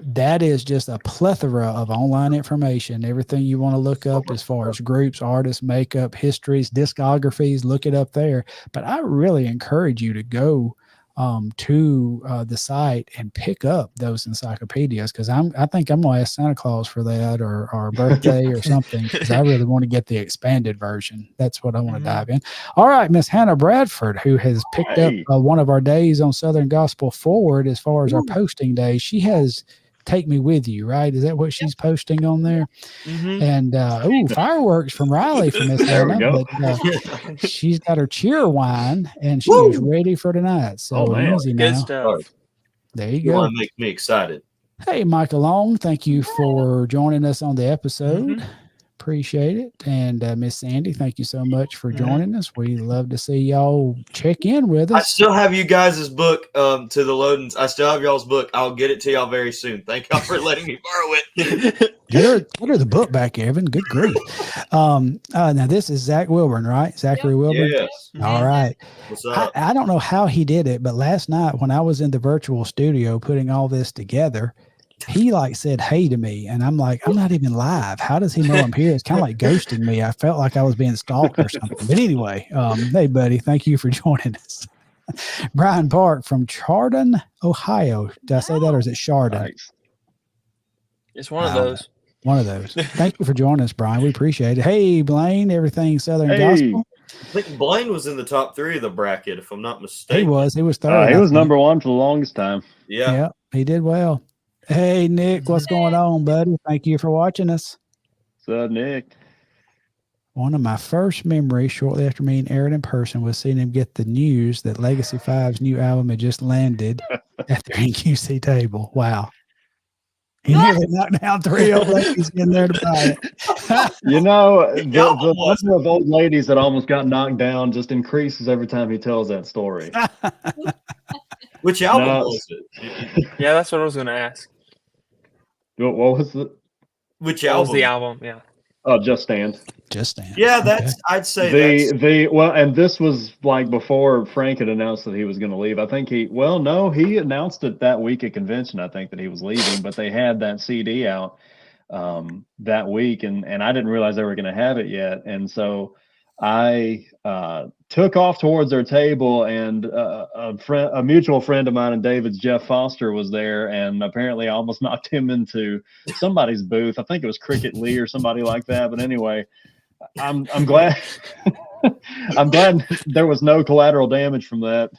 That is just a plethora of online information, everything you want to look up as far as groups, artists, makeup, histories, discographies, look it up there. But I really encourage you to go to the site and pick up those encyclopedias, because I think I'm going to ask Santa Claus for that, or birthday or something, because I really want to get the expanded version. That's what I want to dive in. All right, Miss Hannah Bradford, who has picked up one of our days on Southern Gospel Forward as far as our posting day. She has Take Me With You, right? Is that what she's posting on there? And fireworks from Riley from Miss Hannah. But she's got her cheer wine, and she is ready for tonight. So easy now. Good stuff. There you go. That makes me excited. Hey, Michael Long, thank you for joining us on the episode. Appreciate it. And Miss Sandy, thank you so much for joining us. We love to see y'all check in with us. I still have you guys' book to the loadings. I still have y'all's book. I'll get it to y'all very soon. Thank y'all for letting me borrow it. Get her the book back, Evan. Good grief. Now this is Zach Wilburn, right? Zachary Wilburn. Yes. All right. What's up? I don't know how he did it, but last night when I was in the virtual studio putting all this together, he like said hey to me, and I'm like, I'm not even live. How does he know I'm here? It's kind of like ghosting me. I felt like I was being stalked or something. But anyway, hey buddy, thank you for joining us. Brian Park from Chardon, Ohio. Did I say that, or is it Chardon? Nice. It's one of those. One of those. Thank you for joining us, Brian. We appreciate it. Hey, Blaine, everything Southern Gospel. I think Blaine was in the top 3 of the bracket, if I'm not mistaken. He was third. He was number 1 for the longest time. Yeah, he did well. Hey, Nick, what's going on, buddy? Thank you for watching us. What's up, Nick? One of my first memories shortly after meeting Aaron in person was seeing him get the news that Legacy 5's new album had just landed at their NQC table. Wow. He nearly knocked down 3 old ladies in there to buy it. You know, the number of old ladies that almost got knocked down just increases every time he tells that story. Which album was it? Yeah, that's what I was going to ask. What was it? Which That album? was the album, yeah. Oh, Just Stand. Just Stand. Yeah, that's. I'd say and this was like before Frank had announced that he was going to leave. I think he announced it that week at convention. I think that he was leaving, but they had that CD out that week, and I didn't realize they were going to have it yet, and so I took off towards their table, and a mutual friend of mine and David's, Jeff Foster, was there, and apparently I almost knocked him into somebody's booth. I think it was Cricket Lee or somebody like that. But anyway, I'm glad I'm glad there was no collateral damage from that.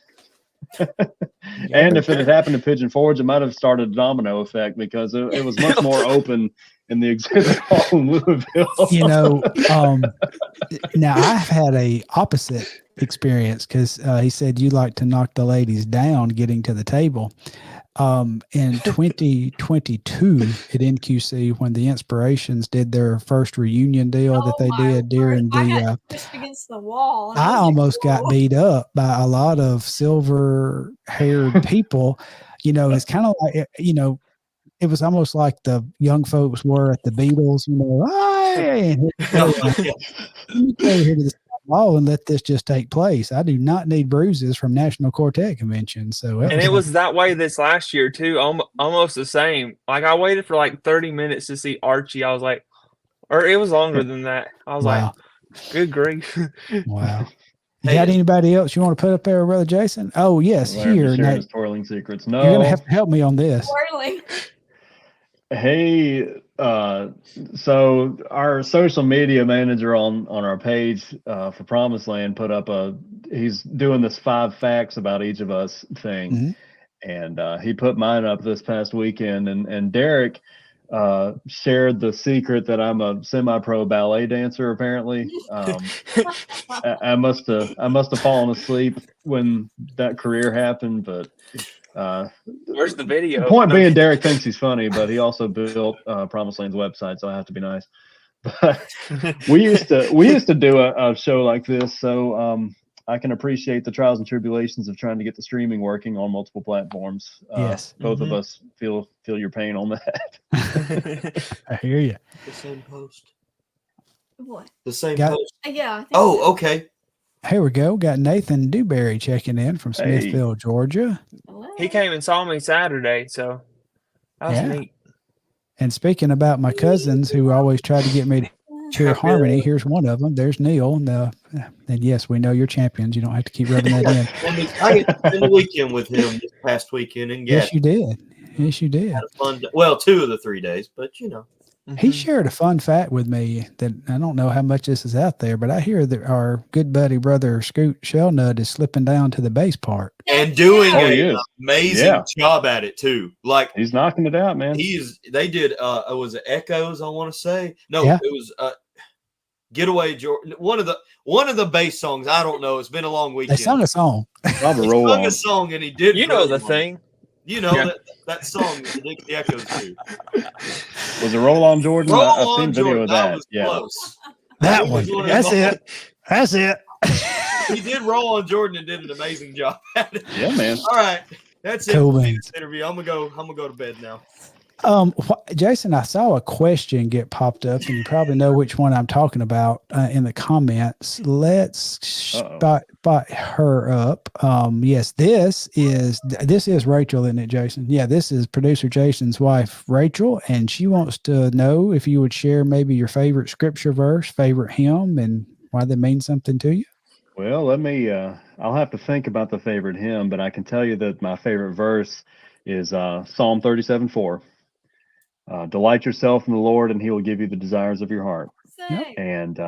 And if it had happened to Pigeon Forge, it might have started a domino effect, because it was much more open in the exhibit hall in Louisville. You know, now I've had a opposite experience, because he said you like to knock the ladies down getting to the table. In 2022 at NQC, when the Inspirations did their first reunion deal that they did during I pushed against the wall. I almost got beat up by a lot of silver-haired people. You know, it's kind of like, you know, it was almost like the young folks were at the Beatles. You know, hey, let me go here to the wall and let this just take place. I do not need bruises from National Quartet Convention. So, it was that way this last year too, almost the same. Like I waited for like 30 minutes to see Archie. I was like, or it was longer than that. I was like, good grief. Wow. You got anybody else you want to put up there, Brother Jason? Oh yes, here. Now, twirling secrets. No, you're gonna have to help me on this. Twirling. Hey, so our social media manager on our page for Promised Land put up he's doing this 5 facts about each of us thing. And he put mine up this past weekend, and Derek shared the secret that I'm a semi-pro ballet dancer. Apparently, I must have fallen asleep when that career happened, but. Where's the video? The point being, Derek thinks he's funny, but he also built Promised Land's website, so I have to be nice. But we used to do a show like this, so I can appreciate the trials and tribulations of trying to get the streaming working on multiple platforms. Yes, both of us feel your pain on that. I hear you. The same post. What? The same post. Yeah. I think Oh, so. okay. Here we go. Got Nathan Dewberry checking in from Smithville, Georgia. He came and saw me Saturday, so that was neat. And speaking about my cousins who always try to get me to hear harmony, here's one of them. There's Neil. And yes, we know you're champions. You don't have to keep rubbing that in. I get to spend the weekend with him this past weekend, and yes, you did. Yes, you did. Had a fun day. Well, 2 of the 3 days, but you know. He shared a fun fact with me that I don't know how much this is out there, but I hear that our good buddy brother Scoot Shellnut is slipping down to the bass part and doing an amazing job at it too. Like he's knocking it out, man. They did was it Echoes, I want to say. No, it was Getaway George. One of the bass songs. I don't know. It's been a long weekend. They sung a song. He sung a song and he did. You know the thing. You know that song, the Dixie Echoes too. Was it Roll On Jordan? Roll I've On seen video Jordan. of that. Was Yeah. close. That It one. was one of That's them. it. That's it. He did Roll On Jordan and did an amazing job at it. Yeah, man. All right, that's it Cool for beans. this interview. I'm gonna go to bed now. Jason, I saw a question get popped up, and you probably know which one I'm talking about in the comments. Let's spot her up. Yes, this is Rachel, isn't it, Jason? Yeah, this is producer Jason's wife, Rachel, and she wants to know if you would share maybe your favorite scripture verse, favorite hymn, and why they mean something to you. Well, let me, I'll have to think about the favorite hymn, but I can tell you that my favorite verse is Psalm 37:4. Delight yourself in the Lord, and he will give you the desires of your heart. Yep. And,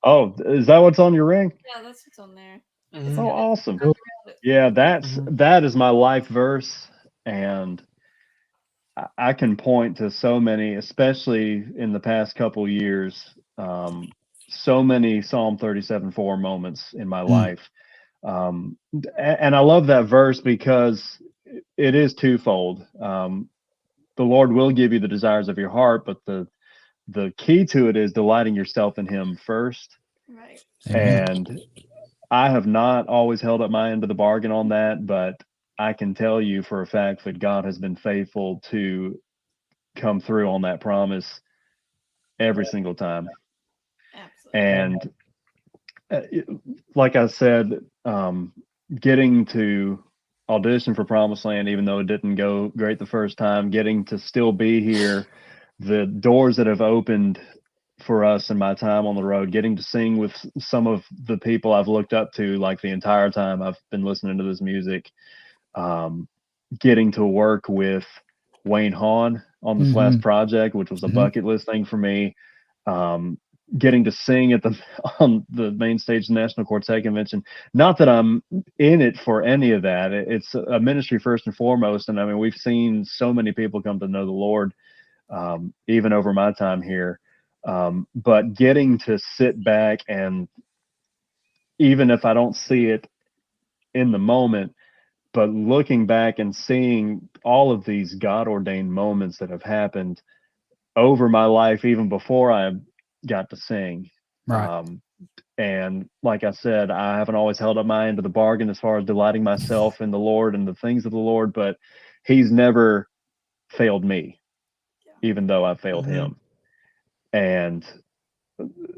oh, is that what's on your ring? Yeah, that's what's on there. Oh, awesome. Cool. Yeah, that is my life verse. And I can point to so many, especially in the past couple years, so many Psalm 37:4 moments in my life. And I love that verse because it is twofold. The Lord will give you the desires of your heart, but the key to it is delighting yourself in him first. Right. And I have not always held up my end of the bargain on that, but I can tell you for a fact that God has been faithful to come through on that promise every single time. Absolutely. And like I said, getting to audition for Promised Land, even though it didn't go great the first time, getting to still be here, the doors that have opened for us in my time on the road, getting to sing with some of the people I've looked up to like the entire time I've been listening to this music, getting to work with Wayne Hahn on this last project, which was a bucket list thing for me, getting to sing on the main stage of the National Quartet Convention. Not that I'm in it for any of that. It's a ministry first and foremost. And I mean, we've seen so many people come to know the Lord, even over my time here. But getting to sit back and, even if I don't see it in the moment, but looking back and seeing all of these God-ordained moments that have happened over my life, even before I got to sing. Right. And like I said, I haven't always held up my end of the bargain as far as delighting myself in the Lord and the things of the Lord, but he's never failed me, even though I failed him. And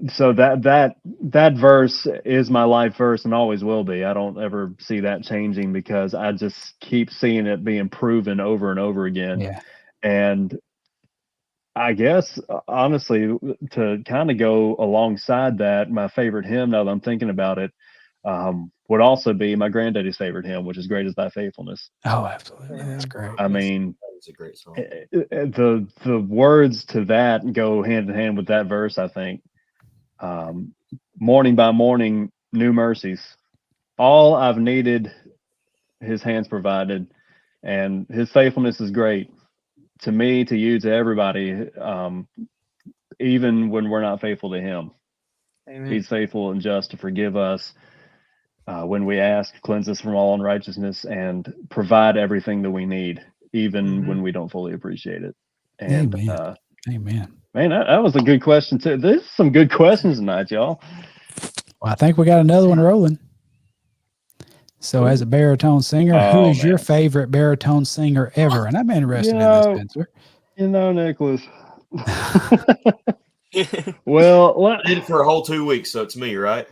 so that verse is my life verse and always will be. I don't ever see that changing because I just keep seeing it being proven over and over again. Yeah. And I guess, honestly, to kind of go alongside that, my favorite hymn, now that I'm thinking about it, would also be my granddaddy's favorite hymn, which is Great Is Thy Faithfulness. Oh, absolutely. That's great. I mean, It's a great song. the words to that go hand in hand with that verse, I think. Morning by morning, new mercies. All I've needed, his hands provided, and his faithfulness is great to me, to you, to everybody. Even when we're not faithful to him, Amen. he's faithful and just to forgive us when we ask, cleanse us from all unrighteousness, and provide everything that we need, even when we don't fully appreciate it. And Amen. Man, that was a good question too. There's some good questions tonight, y'all. Well, I think we got another one rolling. So, as a baritone singer, who is your favorite baritone singer ever? And I'm interested in this, Spencer. Nicholas. Well, I did it for a whole 2 weeks, so it's me, right?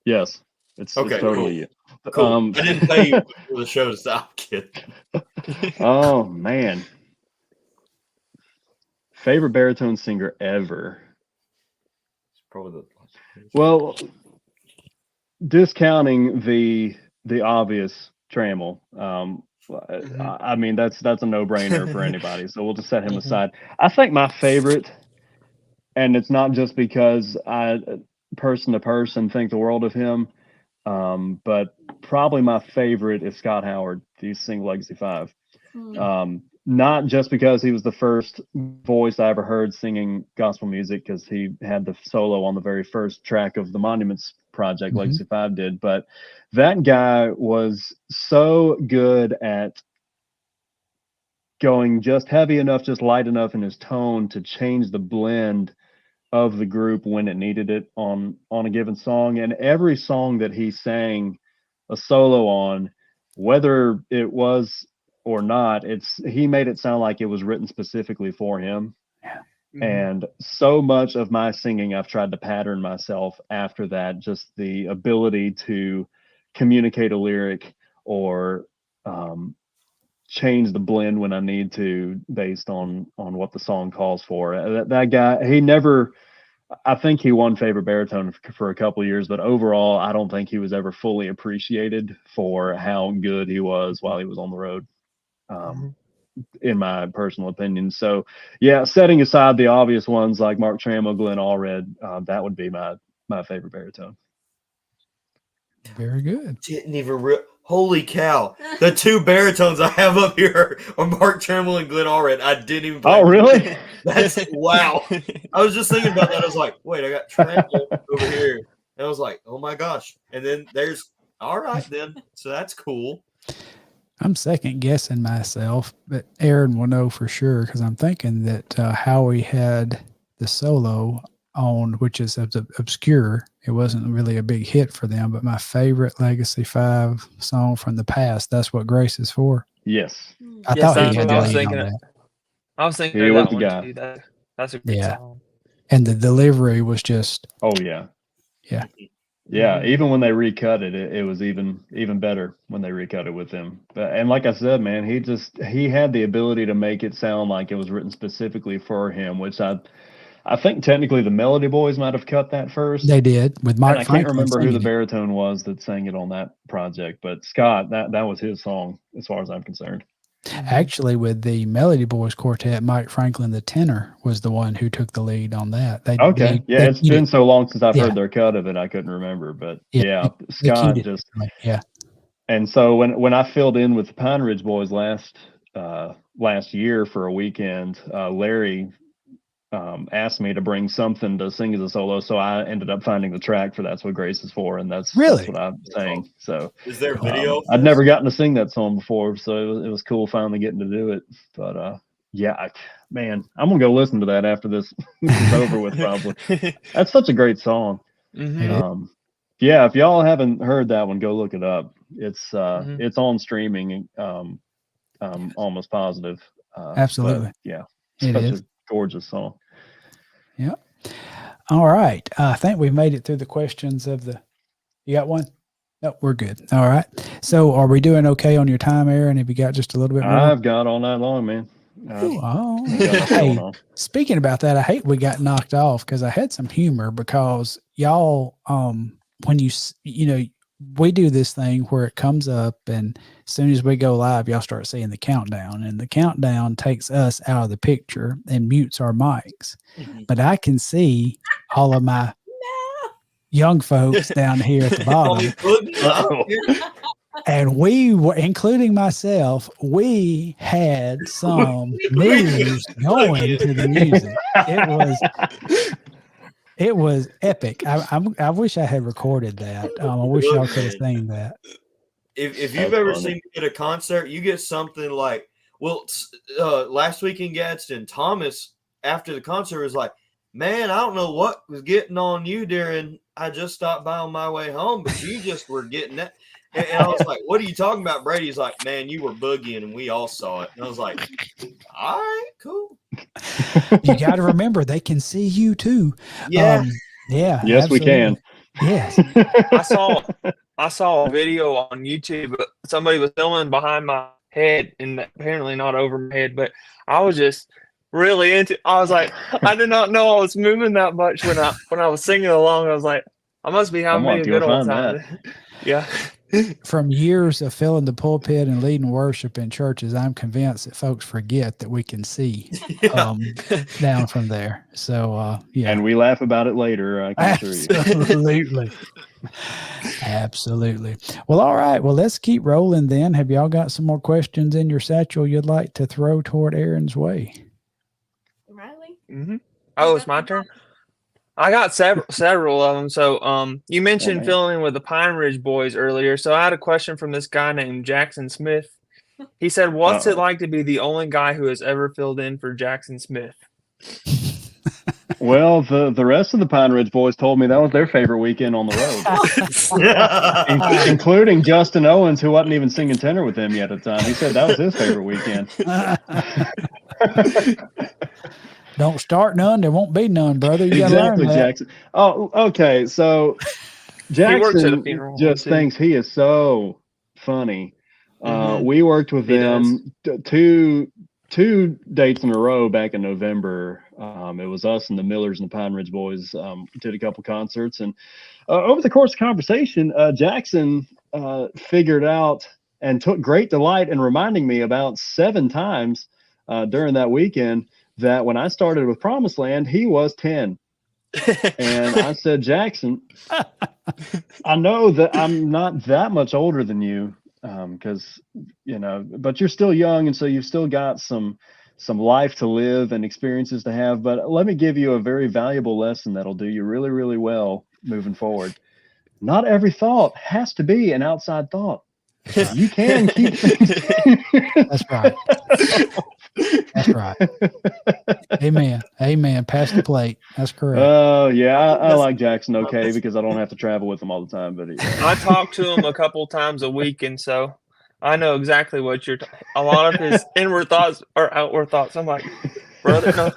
Yes, it's totally you. Cool. I didn't pay you for the show to stop, kid. Oh man, favorite baritone singer ever? It's probably well, discounting the obvious Trammell. I mean, that's a no-brainer for anybody. So we'll just set him aside. I think my favorite, and it's not just because I, person to person, think the world of him, but probably my favorite is Scott Howard. He's sing Legacy 5. Not just because he was the first voice I ever heard singing gospel music, because he had the solo on the very first track of the Monuments project Legacy 5 did. But that guy was so good at going just heavy enough, just light enough in his tone to change the blend of the group when it needed it on a given song. And every song that he sang a solo on, whether it was or not, he made it sound like it was written specifically for him. And so much of my singing, I've tried to pattern myself after that, just the ability to communicate a lyric or change the blend when I need to based on what the song calls for. That guy, I think he won favorite baritone for a couple of years, but overall, I don't think he was ever fully appreciated for how good he was while he was on the road, in my personal opinion. So, yeah, setting aside the obvious ones like Mark Trammell, Glenn Allred, that would be my favorite baritone. Very good. Didn't even holy cow! The two baritones I have up here are Mark Trammell and Glenn Allred. I didn't even. Oh, really? That's wow! I was just thinking about that. I was like, wait, I got Trammell over here, and I was like, oh my gosh! And then there's all right then. So that's cool. I'm second guessing myself, but Aaron will know for sure because I'm thinking that Howie had the solo on, which is obscure. It wasn't really a big hit for them, but my favorite Legacy 5 song from the past, That's What Grace Is For. Yes. I Yes, thought that's he had what I was the lead thinking. on that. I was thinking He of was that the one guy. too. That's a great song. And the delivery was just, Oh yeah. Yeah. Yeah. Even when they recut it, it was even better when they recut it with him. And like I said, man, he had the ability to make it sound like it was written specifically for him, which I think technically the Melody Boys might have cut that first. they did with Mark And I Franklin can't remember who the singing it. baritone was that sang it on that project, but Scott, that was his song as far as I'm concerned. Actually, with the Melody Boys Quartet, Mike Franklin, the tenor, was the one who took the lead on that. It's been so long since I've Yeah. heard their cut of it, I couldn't remember. But Yeah, they Scott cued it. just Yeah. And so when I filled in with the Pine Ridge Boys last year for a weekend, Larry asked me to bring something to sing as a solo, so I ended up finding the track for That's What Grace Is For, and that's what I sang. So is there video? I'd never gotten to sing that song before, so it was cool finally getting to do it. But man, I'm gonna go listen to that after this is over with. Probably that's such a great song. Yeah, if y'all haven't heard that one, go look it up. It's on streaming. Almost positive. Absolutely. Yeah, it such is a gorgeous song. Yeah. All right. I think we've made it through the questions of the. You got one? No, we're good. All right. So, are we doing okay on your time, Aaron? Have you got just a little bit more? I've got all night long, man. Hey, speaking about that, I hate we got knocked off because I had some humor because y'all, when we do this thing where it comes up and as soon as we go live, y'all start seeing the countdown and the countdown takes us out of the picture and mutes our mics. But I can see all of my young folks down here at the bottom. And we were, including myself, we had some moves going to the music. It was epic. I wish I had recorded that. I wish y'all could have seen that. If you've ever seen me at a concert, you get something like, last week in Gadsden, Thomas, after the concert, was like, man, I don't know what was getting on you during, I just stopped by on my way home, but you just were getting that. And I was like, what are you talking about, Brady? He's like, man, you were boogieing and we all saw it. And I was like, all right, cool. You got to remember, they can see you too. Yeah. Yeah. Yes, absolutely. we can. Yes. I saw a video on YouTube. Somebody was filming behind my head and apparently not over my head, but I was just really into, I was like, I did not know I was moving that much when I was singing along. I was like, I must be having a good old time. Yeah. From years of filling the pulpit and leading worship in churches, I'm convinced that folks forget that we can see down from there. So, yeah. And we laugh about it later, I can assure you. Absolutely. Absolutely. Well, all right. Well, let's keep rolling then. Have y'all got some more questions in your satchel you'd like to throw toward Aaron's way? Riley? Oh, it's my turn? I got several of them. So you mentioned man. filling in with the Pine Ridge Boys earlier. So I had a question from this guy named Jackson Smith. He said, "What's it like to be the only guy who has ever filled in for Jackson Smith?" Well, the rest of the Pine Ridge Boys told me that was their favorite weekend on the road, including Justin Owens, who wasn't even singing tenor with them yet at the time. He said that was his favorite weekend. Don't start none, there won't be none, brother. You gotta Exactly, learn that. Jackson. Oh, okay. So works at a Jackson funeral home, just too. thinks he is so funny. Mhm. We worked with He them two dates in a row back in November. It was us and the Millers and the Pine Ridge Boys did a couple concerts, and over the course of conversation, Jackson figured out and took great delight in reminding me about 7 times during that weekend that when I started with Promised Land, he was 10. And I said, Jackson, I know that I'm not that much older than you, because but you're still young, and so you've still got some life to live and experiences to have. But let me give you a very valuable lesson that'll do you really, really well moving forward. Not every thought has to be an outside thought. You can keep things. That's right. That's right. Amen. Amen. Pass the plate. That's correct. Oh yeah, I like Jackson okay because I don't have to travel with him all the time. But I talk to him a couple times a week, and so I know exactly what you're. A lot of his inward thoughts or outward thoughts. I'm like, brother, no.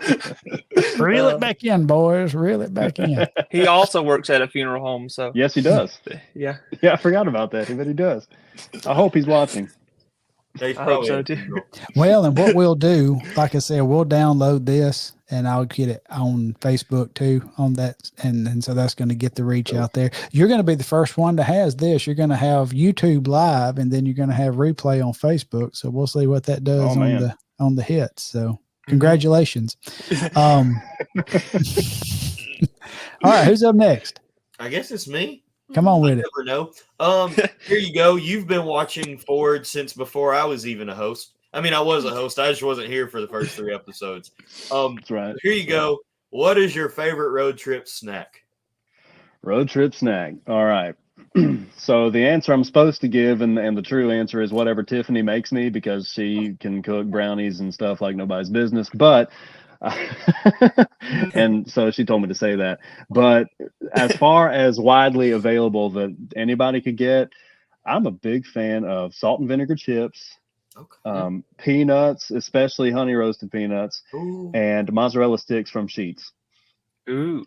Reel it back in, boys. Reel it back in. He also works at a funeral home, so yes, he does. yeah. Yeah, I forgot about that, but he does. I hope he's watching. I hope so too. Well, and what we'll do, like I said, we'll download this and I'll get it on Facebook too on that. And so that's going to get the reach out there. You're going to be the first one that has this. You're going to have YouTube live and then you're going to have replay on Facebook. So we'll see what that does on the hits. So congratulations. All right. Who's up next? I guess it's me. Come on with it. Never know. Here you go. You've been watching Ford since before I was even a host. I mean, I was a host. I just wasn't here for the first 3 episodes. That's right. Here you go. What is your favorite road trip snack? Road trip snack. All right. So the answer I'm supposed to give, and the true answer is whatever Tiffany makes me, because she can cook brownies and stuff like nobody's business. But and so she told me to say that. But as far as widely available that anybody could get, I'm a big fan of salt and vinegar chips, peanuts, especially honey roasted peanuts, and mozzarella sticks from Sheetz. Ooh,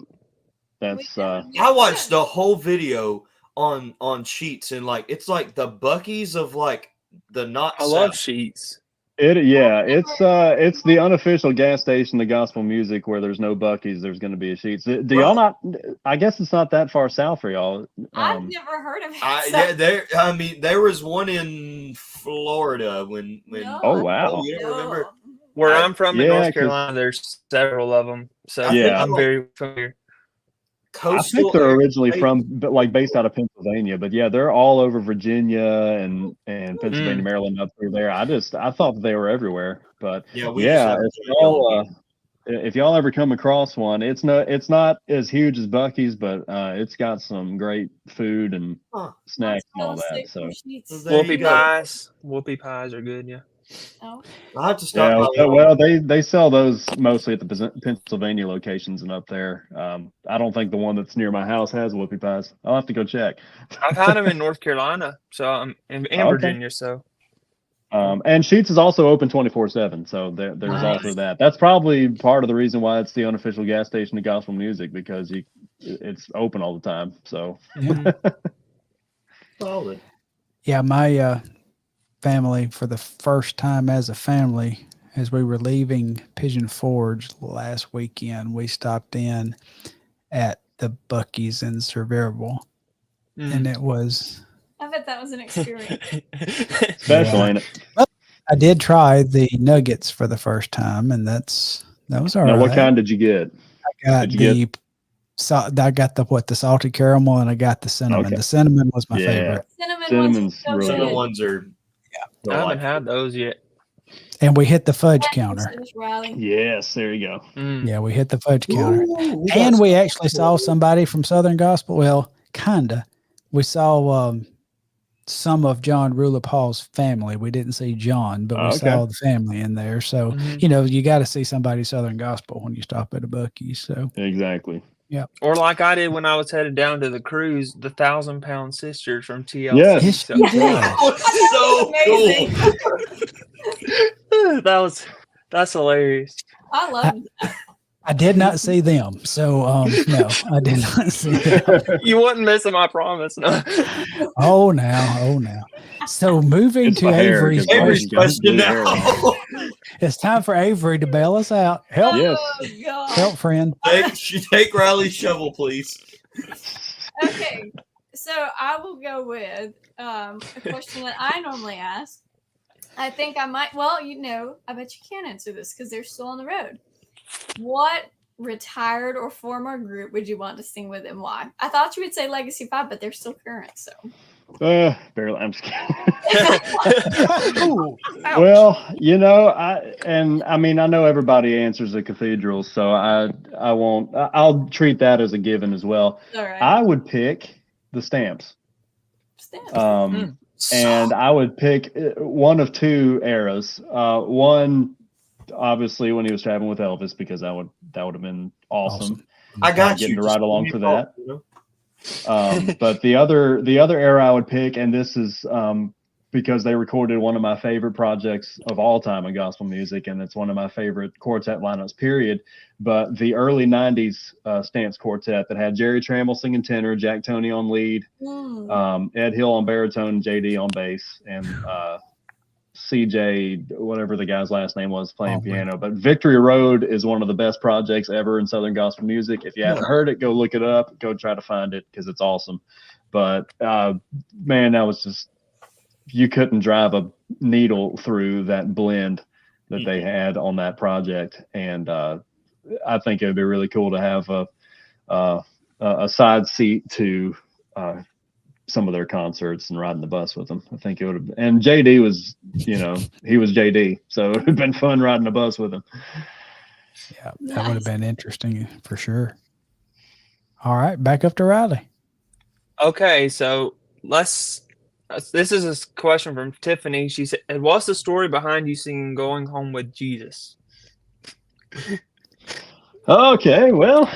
that's I watched the whole video on Sheetz, and like it's like the Buc-ee's of like the not. I love Sheetz. It's the unofficial gas station, the gospel music, where there's no Buc-ee's, there's going to be a Sheetz. Do y'all not? I guess it's not that far south for y'all. I've never heard of it. I mean, there was one in Florida when. No, oh wow! You don't remember? Where I'm from in North Carolina, there's several of them. So I'm very familiar. I think they're originally based out of Pennsylvania, but yeah, they're all over Virginia and Pennsylvania, Maryland, up through there. I thought that they were everywhere, but if y'all ever come across one, it's not as huge as Buc-ee's, but it's got some great food and snacks and all that. So whoopie pies are good. Yeah. Oh. I have to stop. Well, they sell those mostly at the Pennsylvania locations and up there. I don't think the one that's near my house has whoopie pies. I'll have to go check. I've had them in North Carolina, so in Virginia. So, and Sheetz is also open 24/7. So there's also that. That's probably part of the reason why it's the unofficial gas station of gospel music, because it's open all the time. So. Solid. Yeah, my family, for the first time as a family, as we were leaving Pigeon Forge last weekend, we stopped in at the Buc-ee's in Sevierville, and it was. I bet that was an experience. Special, ain't it? But I did try the nuggets for the first time, and that was all right. Now, what kind did you get? I got the salted caramel, and I got the cinnamon. Okay. The cinnamon was my favorite. Cinnamon's really so Cinnamon good. ones are. I haven't had those yet. And we hit the fudge counter. Riley. Yes, there you go. Yeah, we hit the fudge counter. Ooh, And we actually saw somebody from Southern Gospel. Well, kinda. We saw some of John Rulapau's family. We didn't see John, but we saw the family in there. So, you know, you got to see somebody Southern Gospel when you stop at a Buc-ee's. So Exactly. yeah. Or like I did when I was headed down to the cruise, the 1,000-pound sisters from TLC. Yes, So, you did. That was so cool. That's hilarious. I love that. I did not see them. So, no, I did not see them. You wouldn't miss them, I promise. No. Oh, now. So moving It's to my hair, Avery's 'cause Avery's question. question now. It's time for Avery to bail us out. Help, Yes. Oh, God. help, friend. Take Riley's shovel, please. Okay, so I will go with a question that I normally ask. I think I might, well, you know, I bet you can't answer this because they're still on the road. What retired or former group would you want to sing with and why? I thought you would say Legacy 5, but they're still current, so. Barely. I'm just kidding. Well, you know, I mean, I know everybody answers the cathedral, so I won't. I'll treat that as a given as well. All right. I would pick the Stamps. Stamps. And I would pick one of two eras. One, obviously, when he was traveling with Elvis, because that would have been awesome. I got getting you. to ride along for that. You know? But the other era I would pick, and this is because they recorded one of my favorite projects of all time in gospel music, and it's one of my favorite quartet lineups, period. But the early '90s Stamps Quartet that had Jerry Trammell singing tenor, Jack Toney on lead, Ed Hill on baritone, and JD on bass, and CJ, whatever the guy's last name was, playing piano. But Victory Road is one of the best projects ever in Southern gospel music. If you haven't heard it, go look it up. Go try to find it because it's awesome. But man, that was just, you couldn't drive a needle through that blend that they had on that project. And I think it would be really cool to have a side seat to some of their concerts and riding the bus with them. I think it would have, and JD was, you know, he was JD, so it would have been fun riding the bus with him. Yeah, that would have been interesting for sure. All right, back up to Riley. Okay, so this is a question from Tiffany. She said, what's the story behind you singing Going Home with Jesus? Okay, well,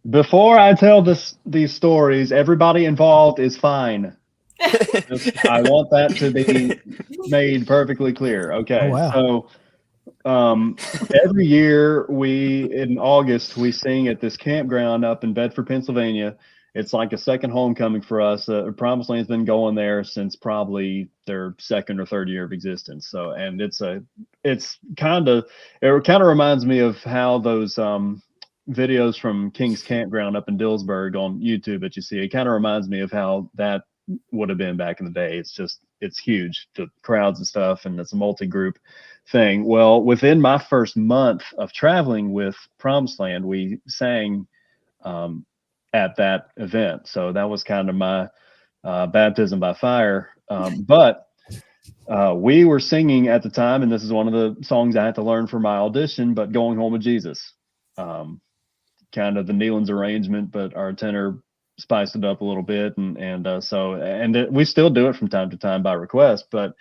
before I tell these stories, everybody involved is fine. I want that to be made perfectly clear. Okay, So every year in August, we sing at this campground up in Bedford, Pennsylvania. It's like a second homecoming for us. Promised Land's been going there since probably their second or third year of existence. So, and it kind of reminds me of how those videos from King's Campground up in Dillsburg on YouTube that you see. It kind of reminds me of how that would have been back in the day. It's huge, the crowds and stuff, and it's a multi-group thing. Well, within my first month of traveling with Promised Land, we sang at that event. So that was kind of my baptism by fire. But we were singing at the time, and this is one of the songs I had to learn for my audition, but Going Home with Jesus. Kind of the Nealon's arrangement, but our tenor spiced it up a little bit. And we still do it from time to time by request, but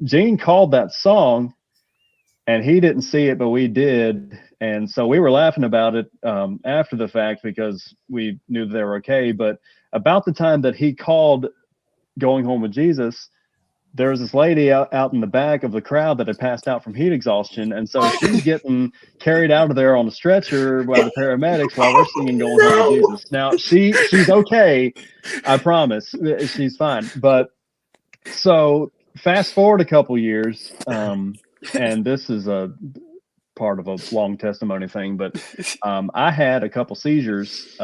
Gene called that song and he didn't see it, but we did. And so we were laughing about it after the fact because we knew they were okay. But about the time that he called Going Home with Jesus, there was this lady out in the back of the crowd that had passed out from heat exhaustion. And so she's getting carried out of there on a stretcher by the paramedics while we're singing Going Home with Jesus. Now she's okay. I promise she's fine. But so fast forward a couple years, and this is a part of a long testimony thing, but I had a couple seizures,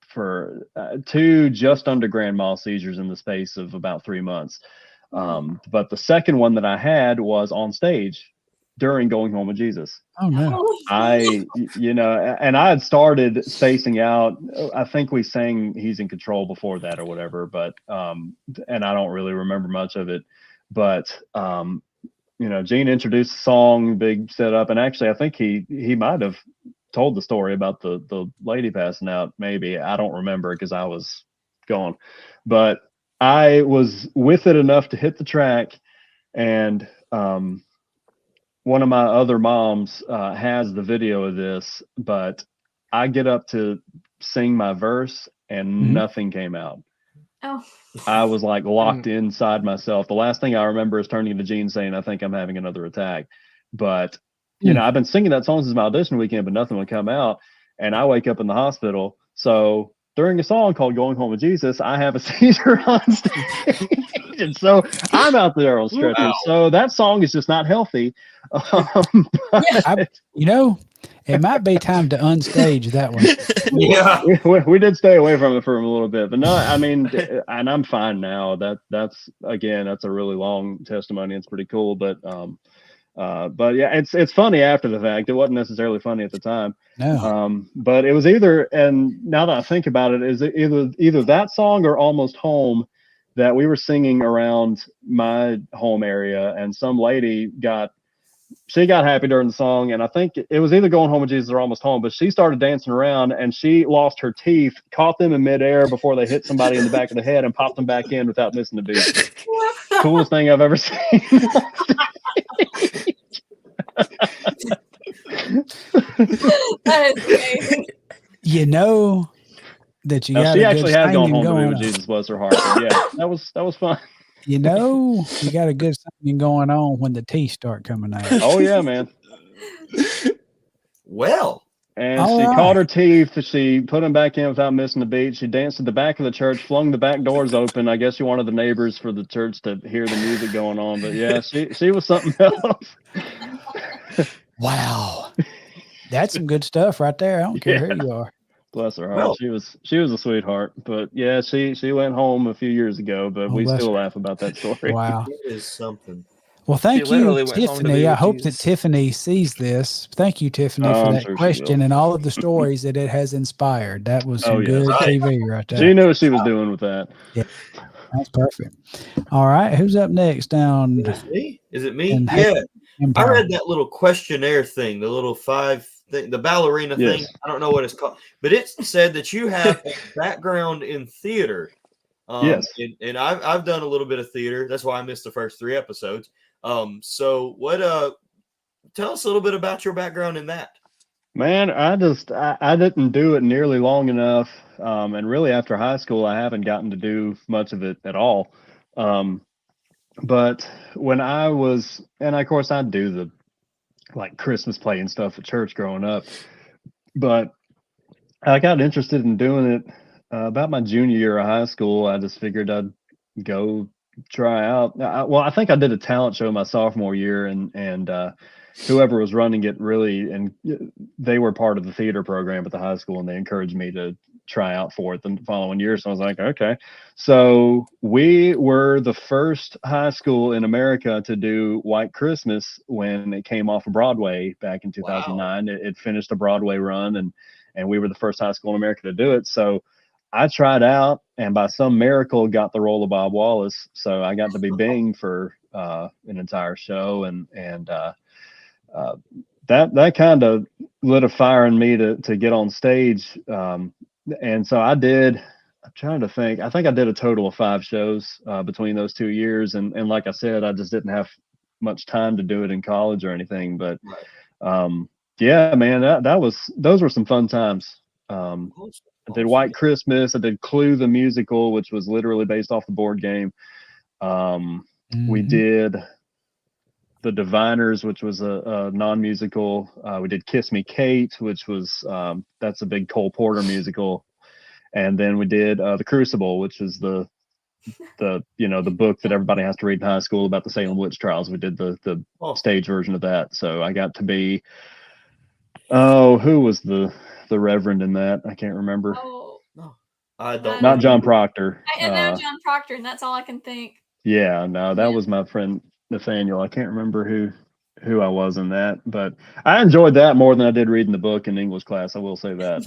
for 2 just under grand mal seizures in the space of about 3 months. But the second one that I had was on stage during Going Home with Jesus. Oh no. And I had started spacing out. I think we sang He's in Control before that or whatever, but and I don't really remember much of it. But Gene introduced the song, big setup, and actually I think he might have told the story about the lady passing out. Maybe, I don't remember because I was gone, but I was with it enough to hit the track, and one of my other moms has the video of this, but I get up to sing my verse and nothing came out. Oh. I was like locked inside myself. The last thing I remember is turning to Gene saying, "I think I'm having another attack." But I've been singing that song since my audition weekend, but nothing would come out. And I wake up in the hospital. So during a song called "Going Home with Jesus," I have a seizure on stage. And so I'm out there on stretchers. Wow. So that song is just not healthy. It might be time to unstage that one. Yeah, we did stay away from it for a little bit, but no, I mean, and I'm fine now. That's a really long testimony. It's pretty cool, but yeah, it's funny after the fact. It wasn't necessarily funny at the time. No. But it was either, and now that I think about it, is either that song or "Almost Home" that we were singing around my home area, and some lady got happy during the song, and I think it was either "Going Home with Jesus" or "Almost Home," but she started dancing around and she lost her teeth, caught them in midair before they hit somebody in the back of the head, and popped them back in without missing a beat. Coolest thing I've ever seen. That is amazing. You know that you got. She actually has gone home to be with Jesus, bless her heart. But yeah, that was fun. You got a good singing going on when the teeth start coming out. Oh yeah, man. Well, and she caught her teeth. She put them back in without missing a beat. She danced at the back of the church, flung the back doors open. I guess she wanted the neighbors for the church to hear the music going on. But yeah, she was something else. Wow, that's some good stuff right there. I don't care who you are. Bless her heart. Well, she was a sweetheart. But yeah, she went home a few years ago, but we still laugh about that story. Wow. It is something. Well, thank you, Tiffany. I hope that Tiffany sees this. Thank you, Tiffany, for that question and all of the stories that it has inspired. That was some good TV right there. She knew what she was doing with that. Yeah, that's perfect. All right, who's up next down? Is it me? Yeah. I read that little questionnaire thing, the little 5 thing, the ballerina thing. I don't know what it's called, but it said that you have a background in theater. Yes. And I've done a little bit of theater. That's why I missed the first 3 episodes. So what, tell us a little bit about your background in that. Man, I didn't do it nearly long enough. And really after high school, I haven't gotten to do much of it at all. But when I was, and of course I'd do the like Christmas play and stuff at church growing up, but I got interested in doing it about my junior year of high school. I just figured I'd go try out. I think I did a talent show my sophomore year, and whoever was running it really, and they were part of the theater program at the high school, and they encouraged me to try out for it the following year. So I was like, okay. So we were the first high school in America to do White Christmas when it came off of Broadway back in 2009. Wow. It finished a Broadway run, and we were the first high school in America to do it. So I tried out, and by some miracle got the role of Bob Wallace. So I got to be Bing for an entire show, and that kind of lit a fire in me to get on stage. And so I did. I'm trying to think. I think I did a total of 5 shows between those 2 years, and like I said, I just didn't have much time to do it in college or anything. But yeah, man, those were some fun times. I did White Christmas. I did Clue the musical, which was literally based off the board game. We did The Diviners, which was a non-musical. We did Kiss Me Kate, which was that's a big Cole Porter musical. And then we did The Crucible, which is the book that everybody has to read in high school about the Salem witch trials. We did the stage version of that. So I got to be who was the reverend in that? I can't remember. Oh, no, I don't. Not John Proctor. I know John Proctor, and that's all I can think. Yeah, no, that was my friend Nathaniel. I can't remember who I was in that, but I enjoyed that more than I did reading the book in English class. I will say that.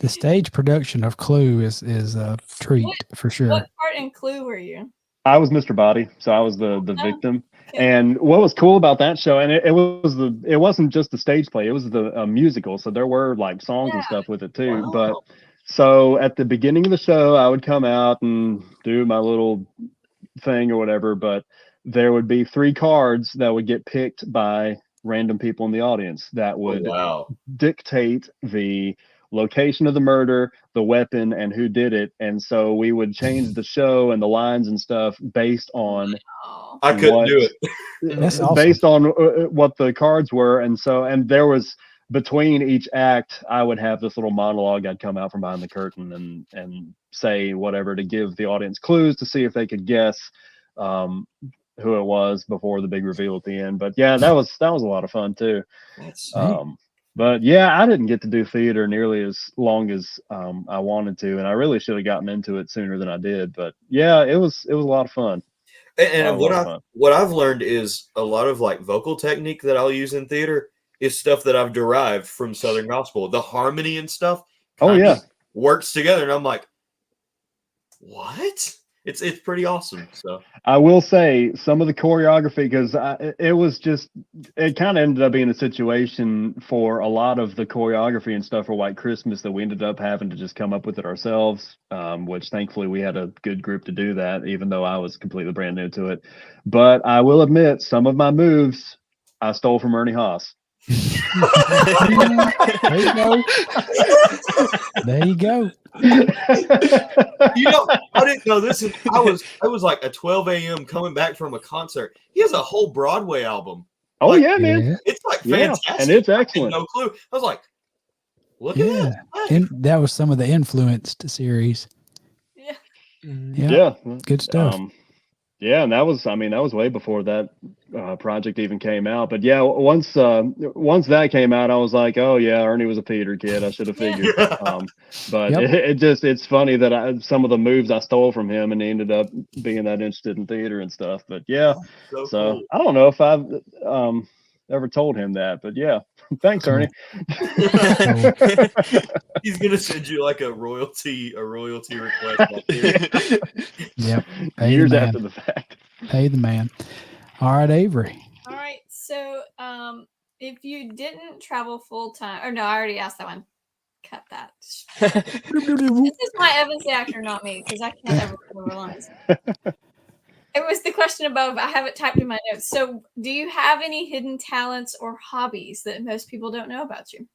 The The stage production of Clue is a treat for sure. What part in Clue were you? I was Mr. Body, so I was the victim. Okay. And what was cool about that show, and it wasn't just the stage play, it was the musical. So there were like songs and stuff with it too. Wow. But so at the beginning of the show, I would come out and do my little thing or whatever, but there would be 3 cards that would get picked by random people in the audience that would dictate the location of the murder, the weapon, and who did it. And so we would change the show and the lines and stuff based on I couldn't do it. That's awesome. Based on what the cards were. And there was, between each act, I would have this little monologue. I'd come out from behind the curtain and say whatever to give the audience clues to see if they could guess who it was before the big reveal at the end. But yeah, that was a lot of fun too. But yeah, I didn't get to do theater nearly as long as I wanted to, and I really should have gotten into it sooner than I did. But yeah, it was a lot of fun. And what I've learned is a lot of like vocal technique that I'll use in theater is stuff that I've derived from Southern gospel. The harmony and stuff works together, and I'm like, what? It's pretty awesome. So I will say some of the choreography, because it kind of ended up being a situation for a lot of the choreography and stuff for White Christmas that we ended up having to just come up with it ourselves, which thankfully we had a good group to do that, even though I was completely brand new to it. But I will admit, some of my moves I stole from Ernie Haas. There you go. There you go. I didn't know this. I was like at 12 a.m. coming back from a concert. He has a whole Broadway album. Oh like, yeah, man! It's like fantastic, and it's excellent. No clue. I was like, look at that. And that was some of the influenced series. Yeah. Good stuff. Yeah, and that was way before that project even came out. But yeah, once that came out, I was like, oh yeah, Ernie was a theater kid. I should have figured. But it's funny that some of the moves I stole from him, and he ended up being that interested in theater and stuff. But yeah, so cool. I don't know if I've ever told him that, but yeah, thanks, Ernie. He's gonna send you like a royalty request. Yep. Years after the fact. Pay the man. All right, Avery. All right. So if you didn't travel full time, or no, I already asked that one. Cut that. This is my Evans actor, not me, because I can't ever remember lines. It was the question above. I have it typed in my notes. So do you have any hidden talents or hobbies that most people don't know about you?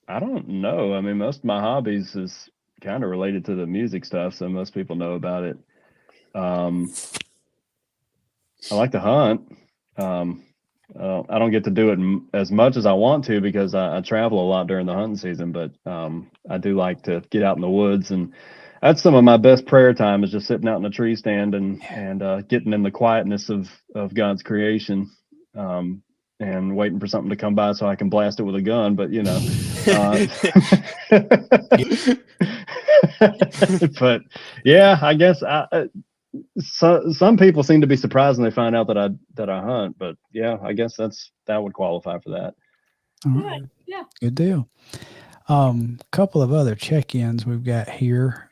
I don't know. I mean, most of my hobbies is kind of related to the music stuff, so most people know about it. I like to hunt. I don't get to do it as much as I want to because I travel a lot during the hunting season, but I do like to get out in the woods, and that's some of my best prayer time is just sitting out in a tree stand and getting in the quietness of God's creation. And waiting for something to come by so I can blast it with a gun, but but yeah, I guess some people seem to be surprised when they find out that I hunt, but yeah, I guess that would qualify for that. All right. Yeah. Good deal. Couple of other check-ins we've got here.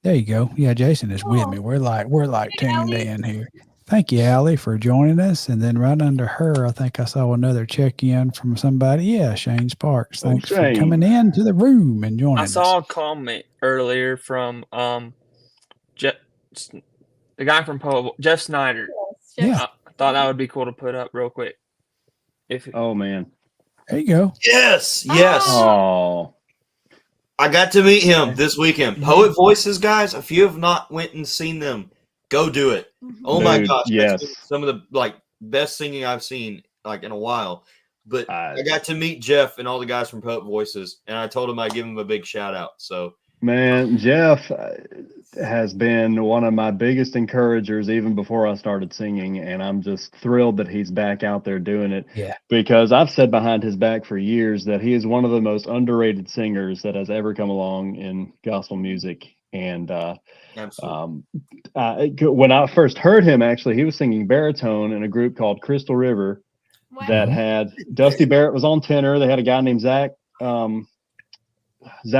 There you go. Yeah, Jason is with me. We're like tuned in here. Thank you, Allie, for joining us. And then right under her, I think I saw another check-in from somebody. Yeah, Shane Sparks. Thanks for coming into the room and joining us. I saw a comment earlier from the guy from Jeff Snyder. Yes, I thought that would be cool to put up real quick. Oh, man. There you go. Yes. Oh. I got to meet him this weekend. Poet Voices, guys, if you have not went and seen them, go do it. Oh my gosh. Yes. Some of the best singing I've seen in a while. But I got to meet Jeff and all the guys from Poet Voices, and I told him I'd give him a big shout out. So man, Jeff has been one of my biggest encouragers even before I started singing, and I'm just thrilled that he's back out there doing it. Yeah. Because I've said behind his back for years that he is one of the most underrated singers that has ever come along in gospel music. And when I first heard him, actually, he was singing baritone in a group called Crystal River, that had Dusty Barrett was on tenor. They had a guy named Zach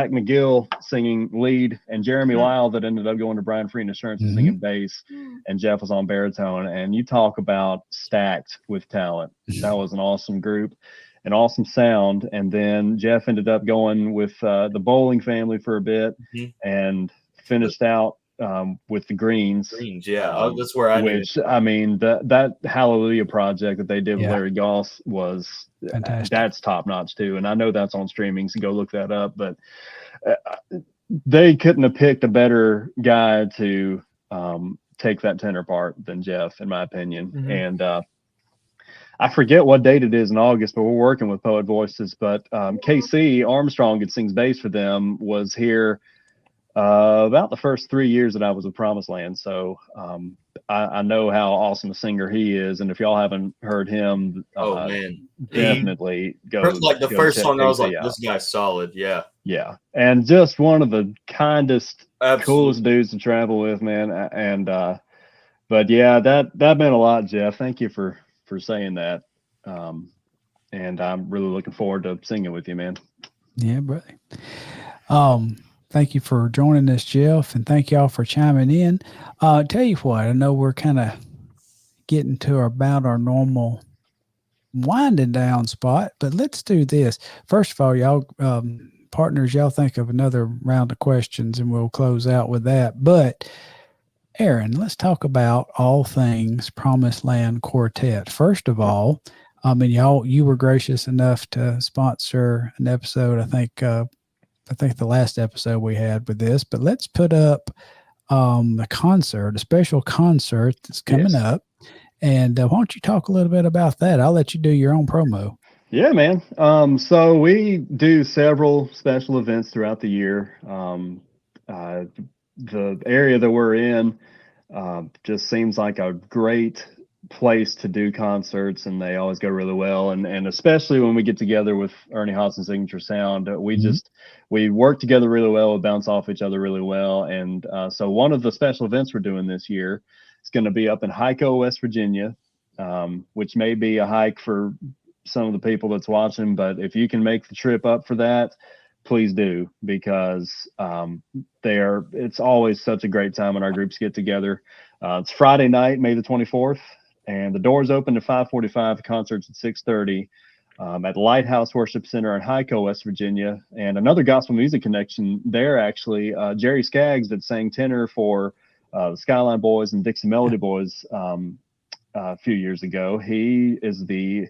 McGill singing lead, and Jeremy Lyle that ended up going to Brian Free Insurance was singing bass, and Jeff was on baritone. And you talk about stacked with talent. That was an awesome group, an awesome sound. And then Jeff ended up going with the Bowling family for a bit and finished out with the Greens. Yeah. That's where I knew. Which, I mean, that Hallelujah project that they did with Larry Goss was fantastic. That's top notch too. And I know that's on streaming, so go look that up. But they couldn't have picked a better guy to take that tenor part than Jeff, in my opinion. And I forget what date it is in August, but we're working with Poet Voices. But KC Armstrong, that sings bass for them, was here about the first 3 years that I was with Promised Land. So I know how awesome a singer he is. And if y'all haven't heard him, man, definitely go. Like the first song, I was like, out. This guy's solid. Yeah. Yeah. And just one of the kindest, coolest dudes to travel with, man. And, but yeah, that meant a lot, Jeff. Thank you for saying that. And I'm really looking forward to singing with you, man. Yeah, brother. Thank you for joining us, Jeff, and thank y'all for chiming in. Tell you what, I know we're kind of getting to about our normal winding down spot, but let's do this. First of all, y'all partners, y'all think of another round of questions and we'll close out with that. But Aaron, let's talk about all things Promised Land Quartet. First of all, I mean, you were gracious enough to sponsor an episode, I think the last episode we had with this, but let's put up a special concert that's coming up. And why don't you talk a little bit about that? I'll let you do your own promo. Yeah, man. So we do several special events throughout the year. The area that we're in just seems like a great place to do concerts, and they always go really well. And especially when we get together with Ernie Hodgson's Signature Sound, we work together really well. We bounce off each other really well. And so one of the special events we're doing this year is going to be up in Hyco, West Virginia, which may be a hike for some of the people that's watching, but if you can make the trip up for that, please do, because it's always such a great time when our groups get together. It's Friday night, May the 24th. And the doors open at 5:45. The concert's at 6:30 at Lighthouse Worship Center in Hyco, West Virginia. And another gospel music connection there, actually, Jerry Skaggs, that sang tenor for the Skyline Boys and Dixie Melody Boys a few years ago. He is the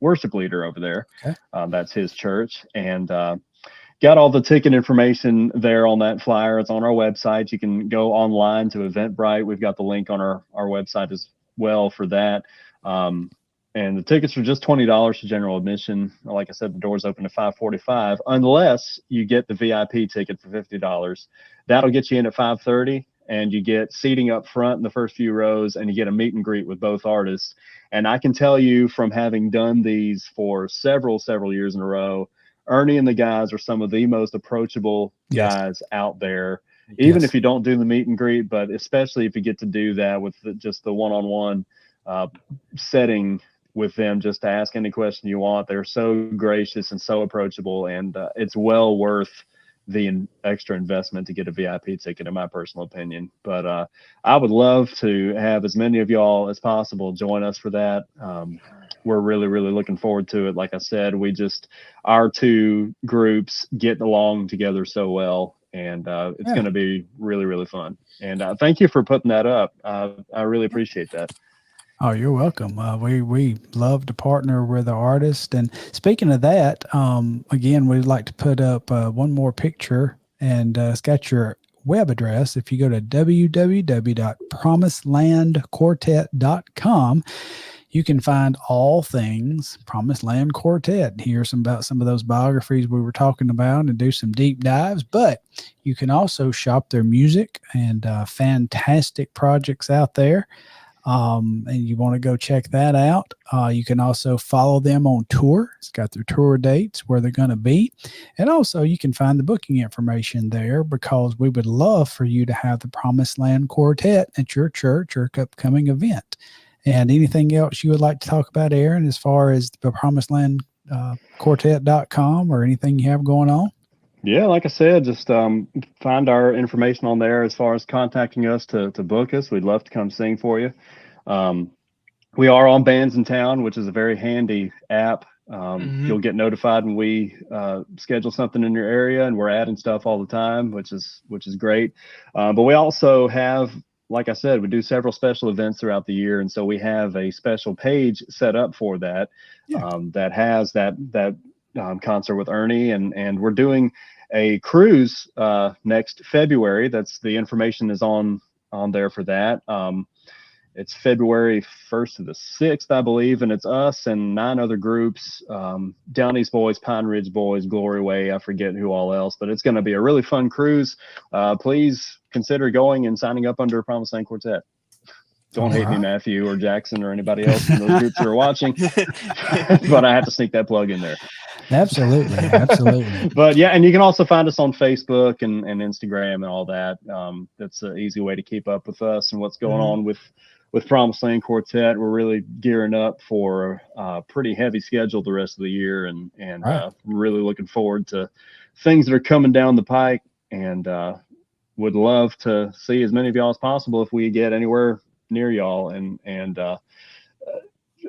worship leader over there. Okay. That's his church. And got all the ticket information there on that flyer. It's on our website. You can go online to Eventbrite. We've got the link on our website as well for that. And the tickets are just $20 for general admission. Like I said, the doors open at 5:45, unless you get the VIP ticket for $50. That'll get you in at 5:30, and you get seating up front in the first few rows, and you get a meet and greet with both artists. And I can tell you, from having done these for several years in a row, Ernie and the guys are some of the most approachable guys out there. Even if you don't do the meet and greet, but especially if you get to do that with just the one-on-one setting with them, just to ask any question you want. They're so gracious and so approachable, and it's well worth the extra investment to get a VIP ticket, in my personal opinion. But I would love to have as many of y'all as possible join us for that. We're really looking forward to it. Like I said, our two groups get along together so well, and it's going to be really fun. And thank you for putting that up. I really appreciate that. Oh, you're welcome. We love to partner with the artist. And speaking of that, again, we'd like to put up one more picture, and it's got your web address. If you go to www.PromisedLandQuartet.com, you can find all things Promised Land Quartet, hear about some of those biographies we were talking about, and do some deep dives. But you can also shop their music and fantastic projects out there. And you want to go check that out. You can also follow them on tour. It's got their tour dates, where they're going to be. And also you can find the booking information there, because we would love for you to have the Promised Land Quartet at your church or upcoming event. And anything else you would like to talk about, Aaron, as far as the PromisedLand Quartet.com or anything you have going on? Yeah, like I said, just find our information on there as far as contacting us to book us. We'd love to come sing for you. We are on Bands in Town, which is a very handy app. You'll get notified when we schedule something in your area, and we're adding stuff all the time, which is great. But we also have, like I said, we do several special events throughout the year, and so we have a special page set up for that. That has that concert with Ernie, and we're doing a cruise next February. That's the information is on there for that. It's February 1st to the 6th, I believe, and it's us and 9 other groups, Down East Boys, Pine Ridge Boys, Glory Way, I forget who all else, but it's going to be a really fun cruise. Please consider going and signing up under PromisedLand Quartet. Don't hate me, Matthew or Jackson or anybody else in those groups that are watching, but I have to sneak that plug in there. Absolutely. But yeah, and you can also find us on Facebook and Instagram and all that. That's an easy way to keep up with us and what's going on with PromisedLand Quartet. We're really gearing up for a pretty heavy schedule the rest of the year, and really looking forward to things that are coming down the pike, and would love to see as many of y'all as possible if we get anywhere near y'all. And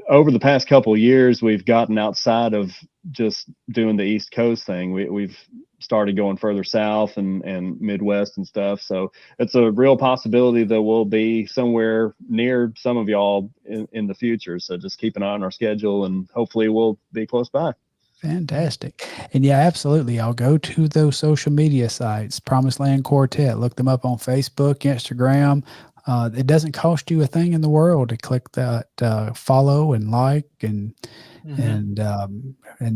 over the past couple of years, we've gotten outside of just doing the East Coast thing. We've started going further south and Midwest and stuff. So it's a real possibility that we'll be somewhere near some of y'all in the future. So just keep an eye on our schedule, and hopefully we'll be close by. Fantastic. And yeah, absolutely. I'll go to those social media sites, PromisedLand Quartet, look them up on Facebook, Instagram. It doesn't cost you a thing in the world to click that follow and like and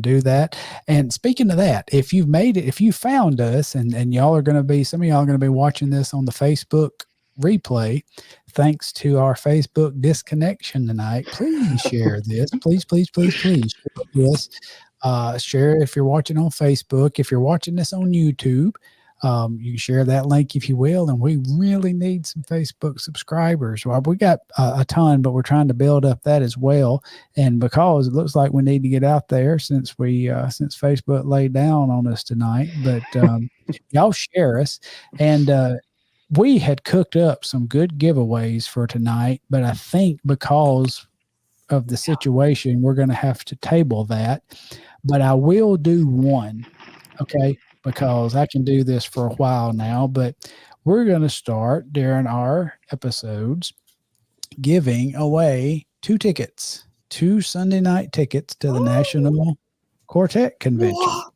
do that. And speaking of that, if you've made it, if you found us and y'all are going to be, some of y'all are going to be watching this on the Facebook replay, thanks to our Facebook disconnection tonight, please share this. Please share this. Share if you're watching on Facebook. If you're watching this on YouTube, you can share that link if you will. And we really need some Facebook subscribers. Well, we got a ton, but we're trying to build up that as well. And because it looks like we need to get out there since Facebook laid down on us tonight, but y'all share us. And we had cooked up some good giveaways for tonight, but I think because of the situation, we're going to have to table that. But I will do one, okay, because I can do this for a while now. But we're going to start during our episodes giving away 2 Sunday night tickets to the National Quartet Convention. What?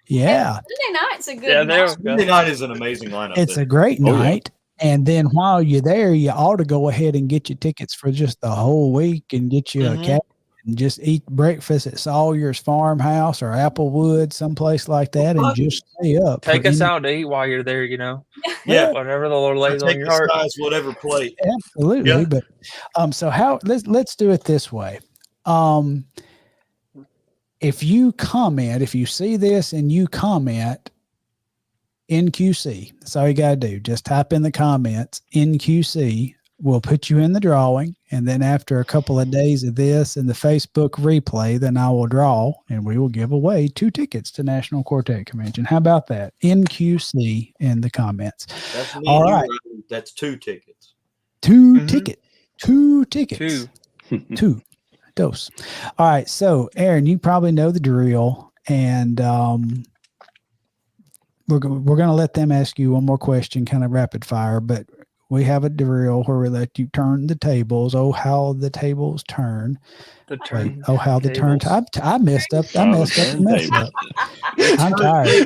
Yeah. Sunday night's a good night. Sunday night is an amazing lineup. It's a great night. And then while you're there, you ought to go ahead and get your tickets for just the whole week and get you a cabin and just eat breakfast at Sawyer's Farmhouse or Applewood, someplace like that, and just stay up. Take us out to eat while you're there, Yeah. Whatever the Lord lays on your heart. Whatever plate. Absolutely. Yeah. But so how let's do it this way. If you see this and you comment NQC, that's all you got to do. Just type in the comments NQC. We'll put you in the drawing. And then after a couple of days of this and the Facebook replay, then I will draw and we will give away 2 tickets to National Quartet Convention. How about that? NQC in the comments. That's me. All right. That's 2 tickets. 2 tickets. 2 tickets. 2. 2 dose. All right. So Aaron, you probably know the drill, and we're going to let them ask you one more question, kind of rapid fire, but we have a drill where we let you turn the tables. Oh, how the tables turn. The turn. Oh, how the turn. I messed up. I'm tired.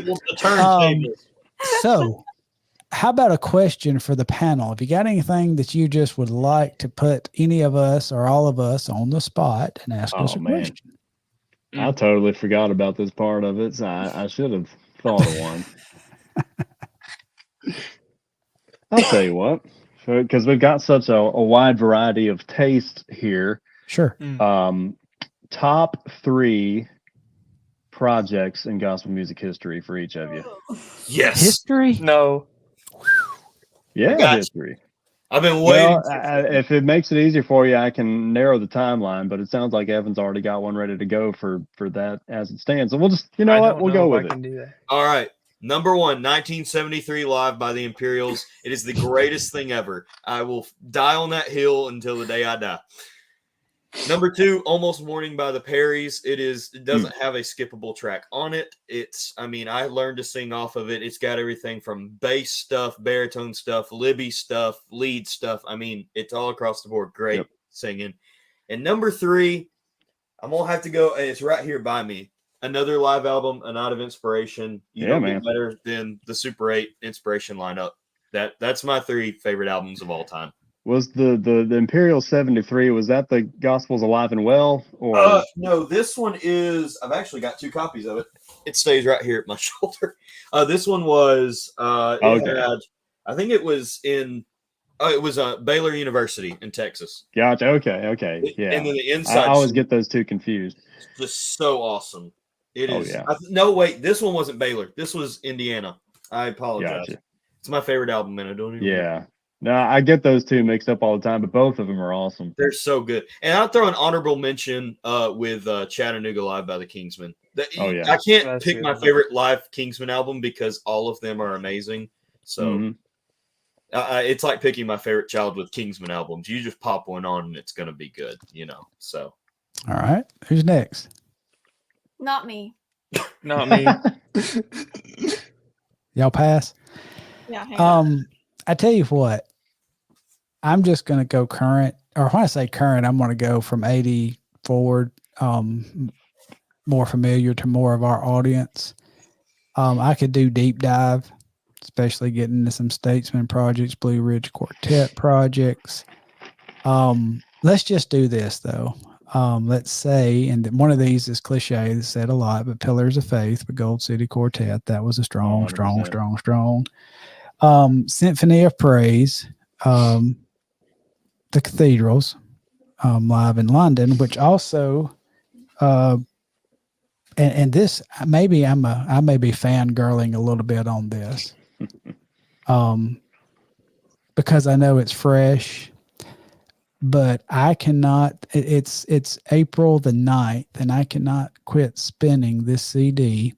The turntable. So how about a question for the panel? If you got anything that you just would like to put any of us or all of us on the spot and ask us a question. I totally forgot about this part of it. So I should have thought of one. I'll tell you what, because we've got such a wide variety of taste here. Sure. Top 3 projects in gospel music history for each of you. Yes. History? No. Yeah, history. I've been waiting. Well, if it makes it easier for you, I can narrow the timeline. But it sounds like Evan's already got one ready to go for that as it stands. So we'll just, you know what, we'll go with I it. can do that. All right. Number 1, 1973 live by the Imperials. It is the greatest thing ever. I will die on that hill until the day I die. Number 2, Almost Morning by the Perrys. It doesn't have a skippable track on it. I learned to sing off of it. It's got everything from bass stuff, baritone stuff, Libby stuff, lead stuff. I mean, it's all across the board. Great singing. And number 3, I'm going to have to go. It's right here by me. Another live album, A Night of Inspiration. You don't get better than the Super 8 Inspiration lineup. That's my 3 favorite albums of all time. Was the Imperial 73, was that the Gospels Alive and Well? Or no, this one is, I've actually got 2 copies of it. It stays right here at my shoulder. This one was, I think it was Baylor University in Texas. Gotcha. Okay. Yeah. And then the inside. I always get those 2 confused. Just so awesome. It is. Yeah. No, wait. This one wasn't Baylor. This was Indiana. I apologize. Gotcha. It's my favorite album, and I don't even. Yeah. No, I get those 2 mixed up all the time, but both of them are awesome. They're so good. And I'll throw an honorable mention with Chattanooga Live by the Kingsmen. I can't pick my favorite live Kingsmen album because all of them are amazing. So it's like picking my favorite Childhood Kingsmen albums. You just pop one on and it's going to be good, So. All right. Who's next? Not me. Not me. Y'all pass? Yeah. hang on. I tell you what, I'm just going to go current, or when I say current, I'm going to go from 80 forward, more familiar to more of our audience. I could do deep dive, especially getting into some Statesman projects, Blue Ridge Quartet projects. Let's just do this though. Let's say, and one of these is cliche, that's said a lot, but Pillars of Faith, the Gold City Quartet, that was a strong. Symphony of Praise, the Cathedrals, live in London, which also, and this, I may be fangirling a little bit on this, because I know it's fresh. But I cannot, it's April the 9th, and I cannot quit spinning this CD.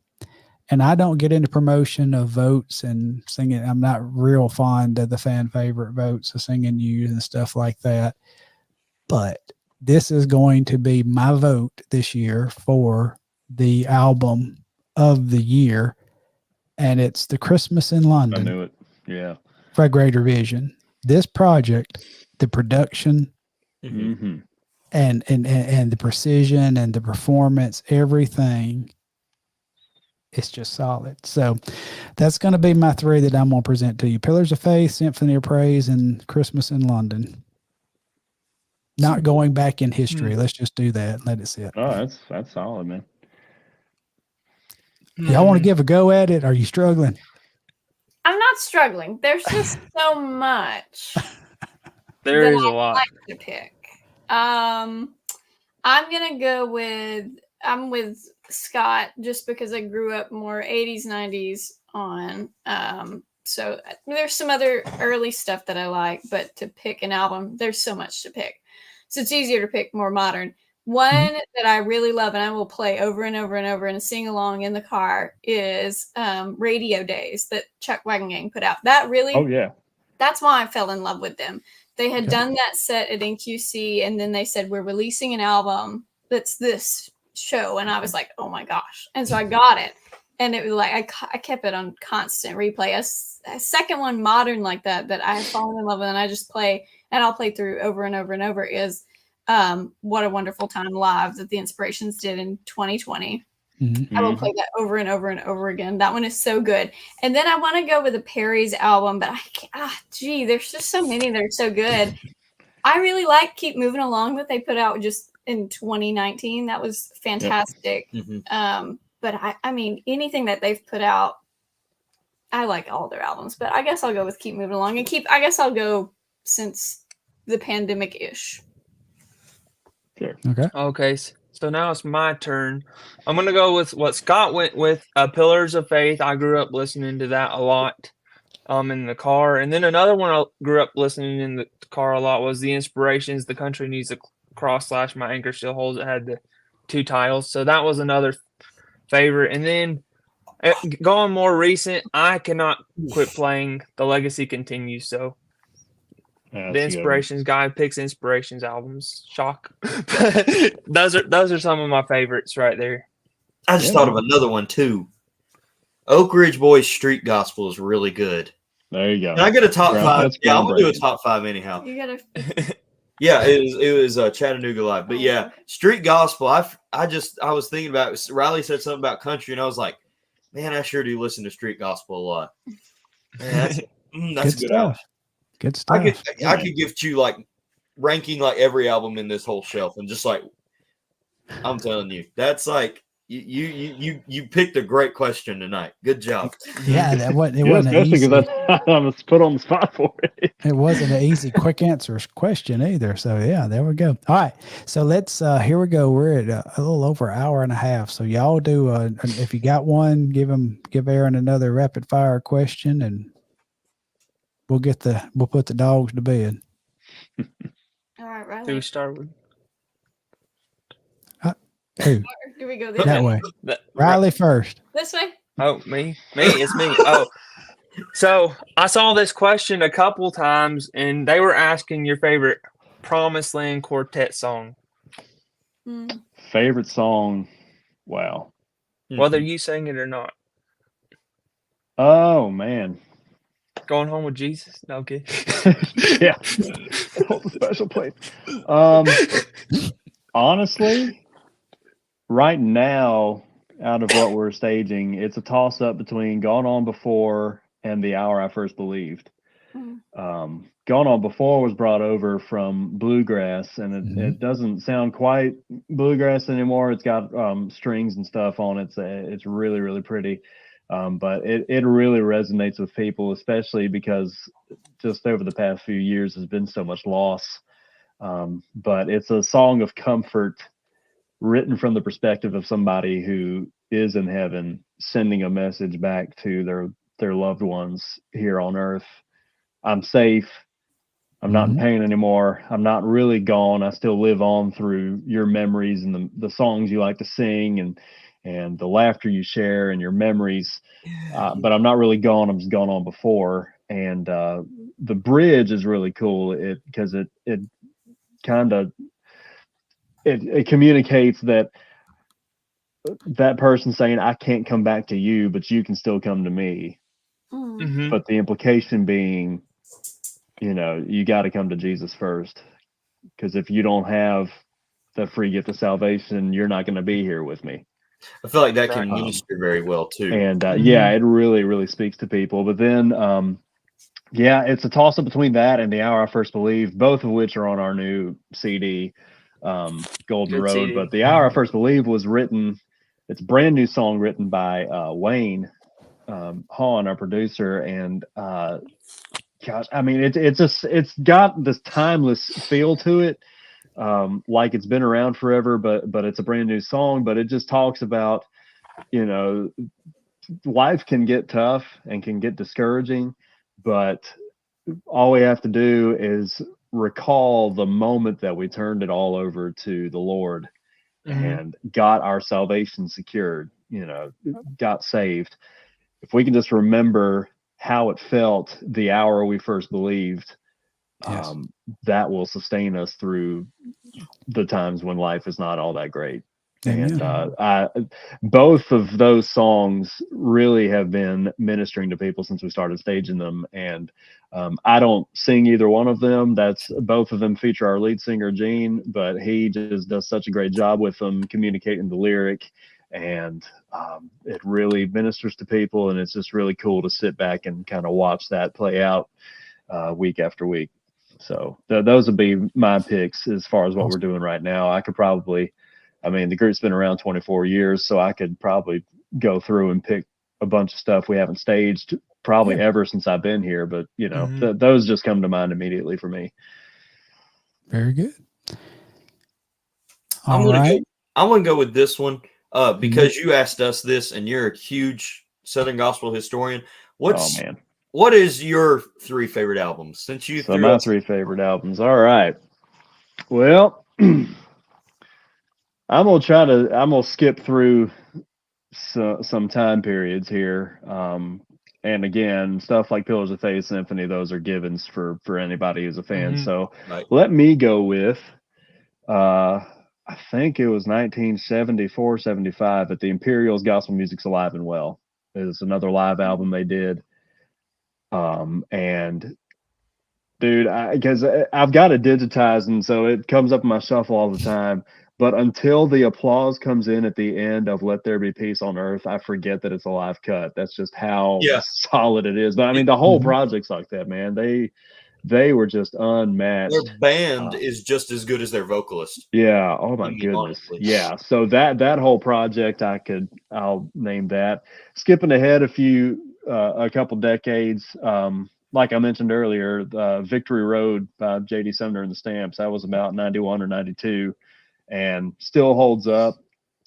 And I don't get into promotion of votes and singing. I'm not real fond of the fan favorite votes of singing news and stuff like that. But this is going to be my vote this year for the album of the year. And it's The Christmas in London. I knew it. Yeah. By Greater Vision. This project, the production and the precision and the performance, everything, it's just solid. So that's going to be my 3 that I'm going to present to you: Pillars of Faith, Symphony of Praise, and Christmas in London. Not going back in history. Let's just do that and let it sit. Oh, that's solid, man. Y'all want to give a go at it? Are you struggling? I'm not struggling. There's just so much. There is a lot. Like to pick. I'm gonna go with Scott just because I grew up more 80s, 90s on. So there's some other early stuff that I like, but to pick an album, there's so much to pick. So it's easier to pick more modern. One that I really love and I will play over and over and over and sing along in the car is Radio Days that Chuck Wagon Gang put out. That really, that's why I fell in love with them. They had done that set at NQC, and then they said, we're releasing an album that's this show. And I was like, oh my gosh. And so I got it. And it was like, I kept it on constant replay. A second one modern like that I have fallen in love with and I just play, and I'll play through over and over and over is What a Wonderful Time Live that the Inspirations did in 2020. I will play that over and over and over again. That one is so good. And then I want to go with the Perry's album, but I can't, there's just so many that are so good. I really like Keep Moving Along that they put out just in 2019. That was fantastic. But I mean, anything that they've put out, I like all their albums, but I guess I'll go with Keep Moving Along and I guess I'll go since the pandemic-ish. Sure. Okay. So now it's my turn. I'm going to go with what Scott went with, Pillars of Faith. I grew up listening to that a lot. in the car. And then another one I grew up listening in the car a lot was The Inspirations, The Country Needs a Cross / My Anchor Still Holds. It had the 2 titles. So that was another favorite. And then going more recent, I cannot quit playing The Legacy Continues. So That's the Inspirations guy picks Inspirations albums. Shock. those are some of my favorites right there. I just thought of another one too. Oak Ridge Boys Street Gospel is really good. There you go. Can I get a top 5? Yeah, I'm gonna do a groundbreaking. top 5 anyhow. You gotta. Yeah, it was Chattanooga Live. But yeah, Street Gospel. I was thinking about it. Riley said something about country, and I was like, man, I sure do listen to Street Gospel a lot. Man, that's good album. Good stuff. I could give you like ranking like every album in this whole shelf, and just like I'm telling you, that's like you picked a great question tonight. Good job. Yeah, that wasn't. It wasn't easy. Because I was put on the spot for it. It wasn't an easy, quick answer question either. So yeah, there we go. All right, so let's. Here we go. We're at a little over an hour and a half. So y'all do. If you got one, give Aaron another rapid fire question, and we'll put the dogs to bed. All right, Riley. Do we start with? Who? Do we go this That way. Riley first. This way? Oh, me? It's me. Oh. So I saw this question a couple times, and they were asking your favorite PromisedLand Quartet song. Favorite song? Wow. Whether you sang it or not. Oh, man. Going Home with Jesus? No, okay. Yeah. Hold a special place. Honestly, right now, out of what we're staging, it's a toss-up between Gone On Before and The Hour I First Believed. Gone On Before was brought over from bluegrass, and it doesn't sound quite bluegrass anymore. It's got strings and stuff on it. It's really, really pretty. But it really resonates with people, especially because just over the past few years has been so much loss. But it's a song of comfort written from the perspective of somebody who is in heaven, sending a message back to their loved ones here on earth. I'm safe. I'm not in pain anymore. I'm not really gone. I still live on through your memories and the songs you like to sing and the laughter you share and your memories. But I'm not really gone. I'm just gone on before. And the bridge is really cool because it kind of it communicates that person saying, I can't come back to you, but you can still come to me. But the implication being, you got to come to Jesus first, because if you don't have the free gift of salvation, you're not going to be here with me. I feel like that can minister very well too. And yeah, it really, really speaks to people. But then, yeah, it's a toss up between that and The Hour I First Believed, both of which are on our new CD, Golden Road. CD. But The Hour I First Believed was written, it's a brand new song written by Wayne Hahn, our producer. And gosh, I mean, it's got this timeless feel to it. Like it's been around forever, but it's a brand new song. But it just talks about, life can get tough and can get discouraging, but all we have to do is recall the moment that we turned it all over to the Lord and got our salvation secured, got saved. If we can just remember how it felt the hour we first believed, that will sustain us through the times when life is not all that great. Amen. And both of those songs really have been ministering to people since we started staging them. And I don't sing either one of them. Both of them feature our lead singer, Gene, but he just does such a great job with them communicating the lyric. And it really ministers to people. And it's just really cool to sit back and kind of watch that play out week after week. So those would be my picks as far as what we're doing right now. I could probably, the group's been around 24 years, so I could probably go through and pick a bunch of stuff we haven't staged probably ever since I've been here. But, those just come to mind immediately for me. Very good. I'm going to go with this one because you asked us this and you're a huge Southern Gospel historian. Oh, man. what is your 3 favorite albums? Since you So my 3 favorite albums. All right. Well, I'm gonna skip through some time periods here. And again, stuff like Pillars of Faith Symphony, those are givens for anybody who's a fan. Mhm. So Right. let me go with I think it was 1974, 75 at the Imperials Gospel Music's Alive and Well. It's another live album they did. And dude, because I've got it digitized, and so it comes up in my shuffle all the time. But until the applause comes in at the end of "Let There Be Peace on Earth," I forget that it's a live cut. That's just how solid it is. But I mean, the whole project's like that, man. They were just unmatched. Their band is just as good as their vocalist. Yeah. Oh my goodness. Honestly. Yeah. So that whole project, I'll name that. Skipping ahead a couple decades. Like I mentioned earlier, Victory Road by J.D. Sumner and the Stamps. That was about 91 or 92, and still holds up.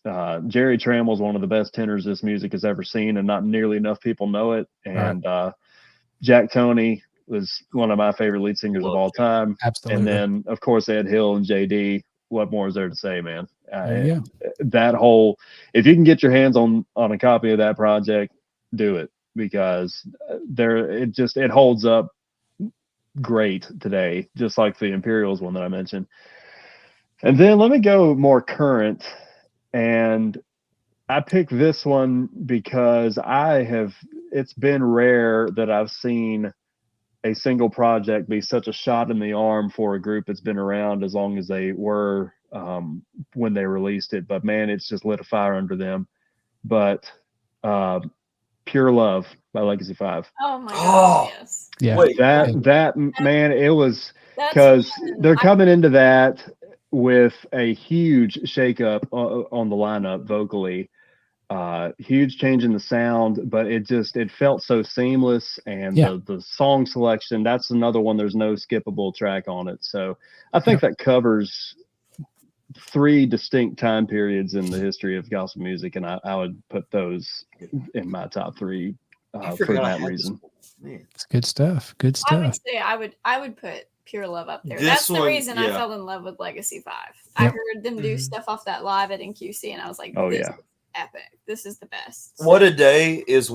Jerry Trammell's one of the best tenors this music has ever seen, and not nearly enough people know it. And Jack Toney was one of my favorite lead singers of all time. Absolutely. And then, of course, Ed Hill and JD. What more is there to say, man? Yeah. That whole, if you can get your hands on a copy of that project, do it, because it holds up great today, just like the Imperials one that I mentioned. And then let me go more current, and I picked this one because it's been rare that I've seen a single project be such a shot in the arm for a group that's been around as long as they were when they released it. But man, it's just lit a fire under them. But Pure Love by Legacy 5. Oh my gosh, yes. Yeah. Wait, That man, it was because they're coming into that with a huge shakeup on the lineup vocally. Huge change in the sound, but it felt so seamless, and the song selection, that's another one, there's no skippable track on it. So I think that covers 3 distinct time periods in the history of gospel music, and I would put those in my top 3 for that reason. It's good stuff. Good stuff. I would say I would put Pure Love up there. That's the reason I fell in love with Legacy 5. I heard them do stuff off that live at NQC, and I was like, oh this yeah, is epic. This is the best. What a Day is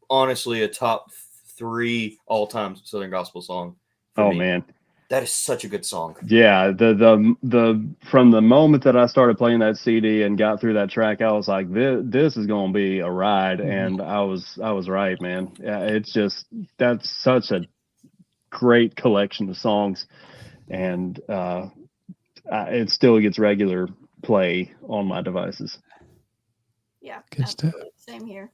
honestly a top 3 all-time Southern gospel song. Oh me. Man, that is such a good song. Yeah, the from the moment that I started playing that CD and got through that track, I was like, this is going to be a ride, and I was right, man. Yeah, that's such a great collection of songs, and it still gets regular play on my devices. Yeah, good stuff. Same here.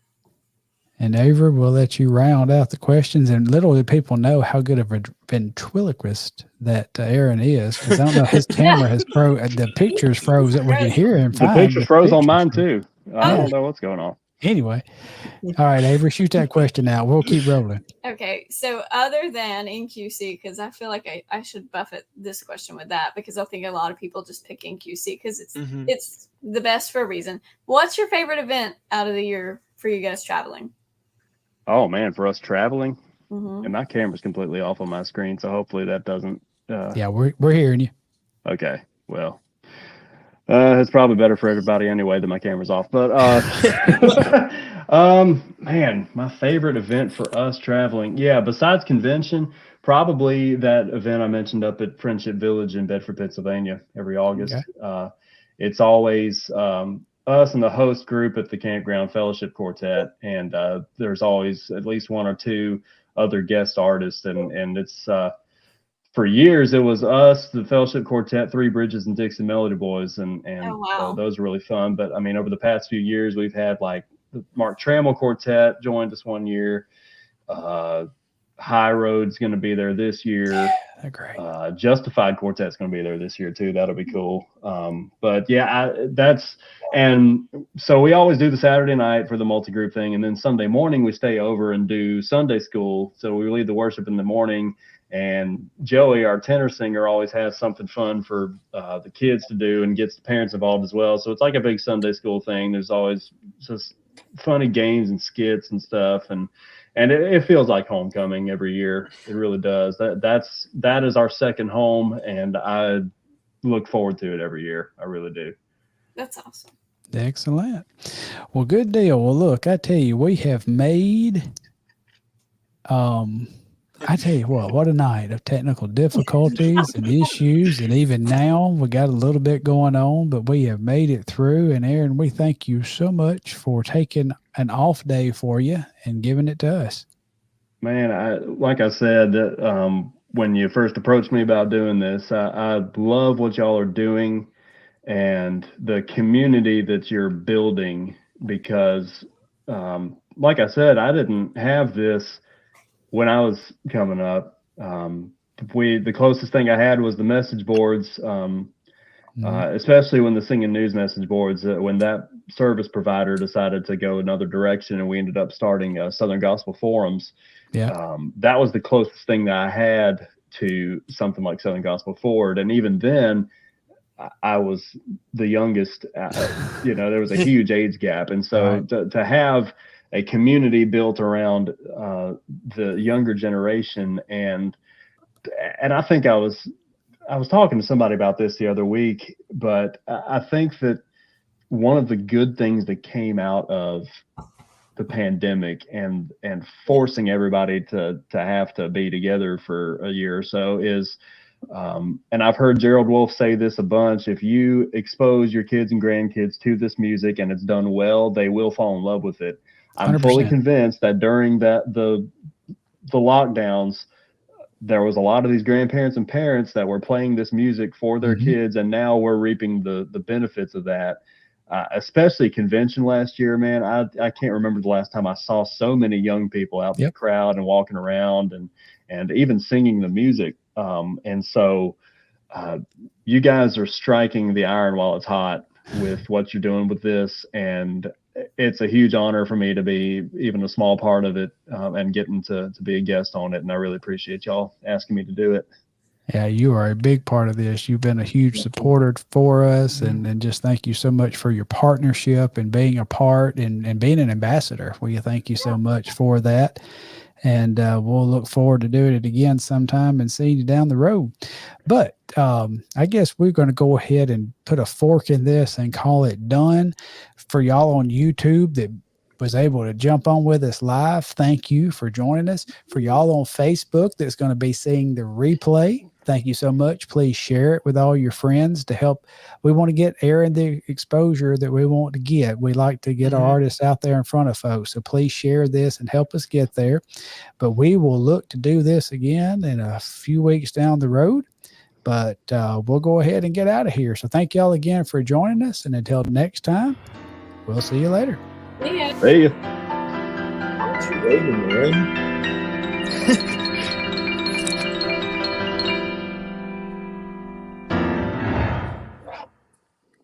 And Avery, we'll let you round out the questions. And little did people know how good of a ventriloquist that Aaron is, because I don't know, his camera has the pictures froze that we can hear him. The pictures froze on mine too. I don't know what's going on. Anyway, all right, Avery, shoot that question out. We'll keep rolling. Okay, so other than NQC, because I feel like I should buffet this question with that, because I think a lot of people just pick NQC because it's the best for a reason. What's your favorite event out of the year for you guys traveling? Oh man, for us traveling, and my camera's completely off on my screen, so hopefully that doesn't. Yeah, we're hearing you. Okay, well. It's probably better for everybody anyway that my camera's off. But man, my favorite event for us traveling, besides convention, probably that event I mentioned up at Friendship Village in Bedford, Pennsylvania, every August. Okay. It's always us and the host group at the Campground Fellowship Quartet, and there's always at least 1 or 2 other guest artists, and it's for years, it was us, the Fellowship Quartet, Three Bridges, and Dixie Melody Boys, and so those were really fun. But I mean, over the past few years, we've had like the Mark Trammell Quartet joined us one year. High Road's going to be there this year. They're great. Justified Quartet's going to be there this year too. That'll be cool. But yeah, and so we always do the Saturday night for the multi-group thing, and then Sunday morning we stay over and do Sunday school. So we lead the worship in the morning. And Joey, our tenor singer, always has something fun for the kids to do and gets the parents involved as well. So it's like a big Sunday school thing. There's always just funny games and skits and stuff. And and it feels like homecoming every year. It really does. That is our second home, and I look forward to it every year. I really do. That's awesome. Excellent. Well, good deal. Well, look, I tell you, we have made, I tell you what a night of technical difficulties and issues. And even now we got a little bit going on, but we have made it through. And Aaron, we thank you so much for taking an off day for you and giving it to us. Man, like I said, when you first approached me about doing this, I love what y'all are doing and the community that you're building, because like I said, I didn't have this when I was coming up. The closest thing I had was the message boards, especially when the Singing News message boards, when that service provider decided to go another direction and we ended up starting Southern Gospel Forums. Yeah. That was the closest thing that I had to something like Southern Gospel Forward. And even then, I was the youngest. There was a huge age gap. And so to have a community built around the younger generation, and I think I was talking to somebody about this the other week, but I think that one of the good things that came out of the pandemic and forcing everybody to have to be together for a year or so is, and I've heard Gerald Wolfe say this a bunch, if you expose your kids and grandkids to this music and it's done well, they will fall in love with it. I'm 100%. fully convinced that during the lockdowns, there was a lot of these grandparents and parents that were playing this music for their kids, and now we're reaping the benefits of that. Especially convention last year, man. I can't remember the last time I saw so many young people out in the crowd and walking around and even singing the music. And so you guys are striking the iron while it's hot with what you're doing with this, and it's a huge honor for me to be even a small part of it, and getting to be a guest on it. And I really appreciate y'all asking me to do it. Yeah, you are a big part of this. You've been a huge supporter for us, and just thank you so much for your partnership and being a part and being an ambassador. We thank you so much for that. And we'll look forward to doing it again sometime and seeing you down the road. But I guess we're going to go ahead and put a fork in this and call it done. For y'all on YouTube that was able to jump on with us live, thank you for joining us. For y'all on Facebook that's going to be seeing the replay, thank you so much. Please share it with all your friends to help. We want to get Aaron the exposure that we want to get. We like to get our artists out there in front of folks. So please share this and help us get there. But we will look to do this again in a few weeks down the road. But we'll go ahead and get out of here. So thank y'all again for joining us. And until next time, we'll see you later. Yeah. See ya. What you waiting, man?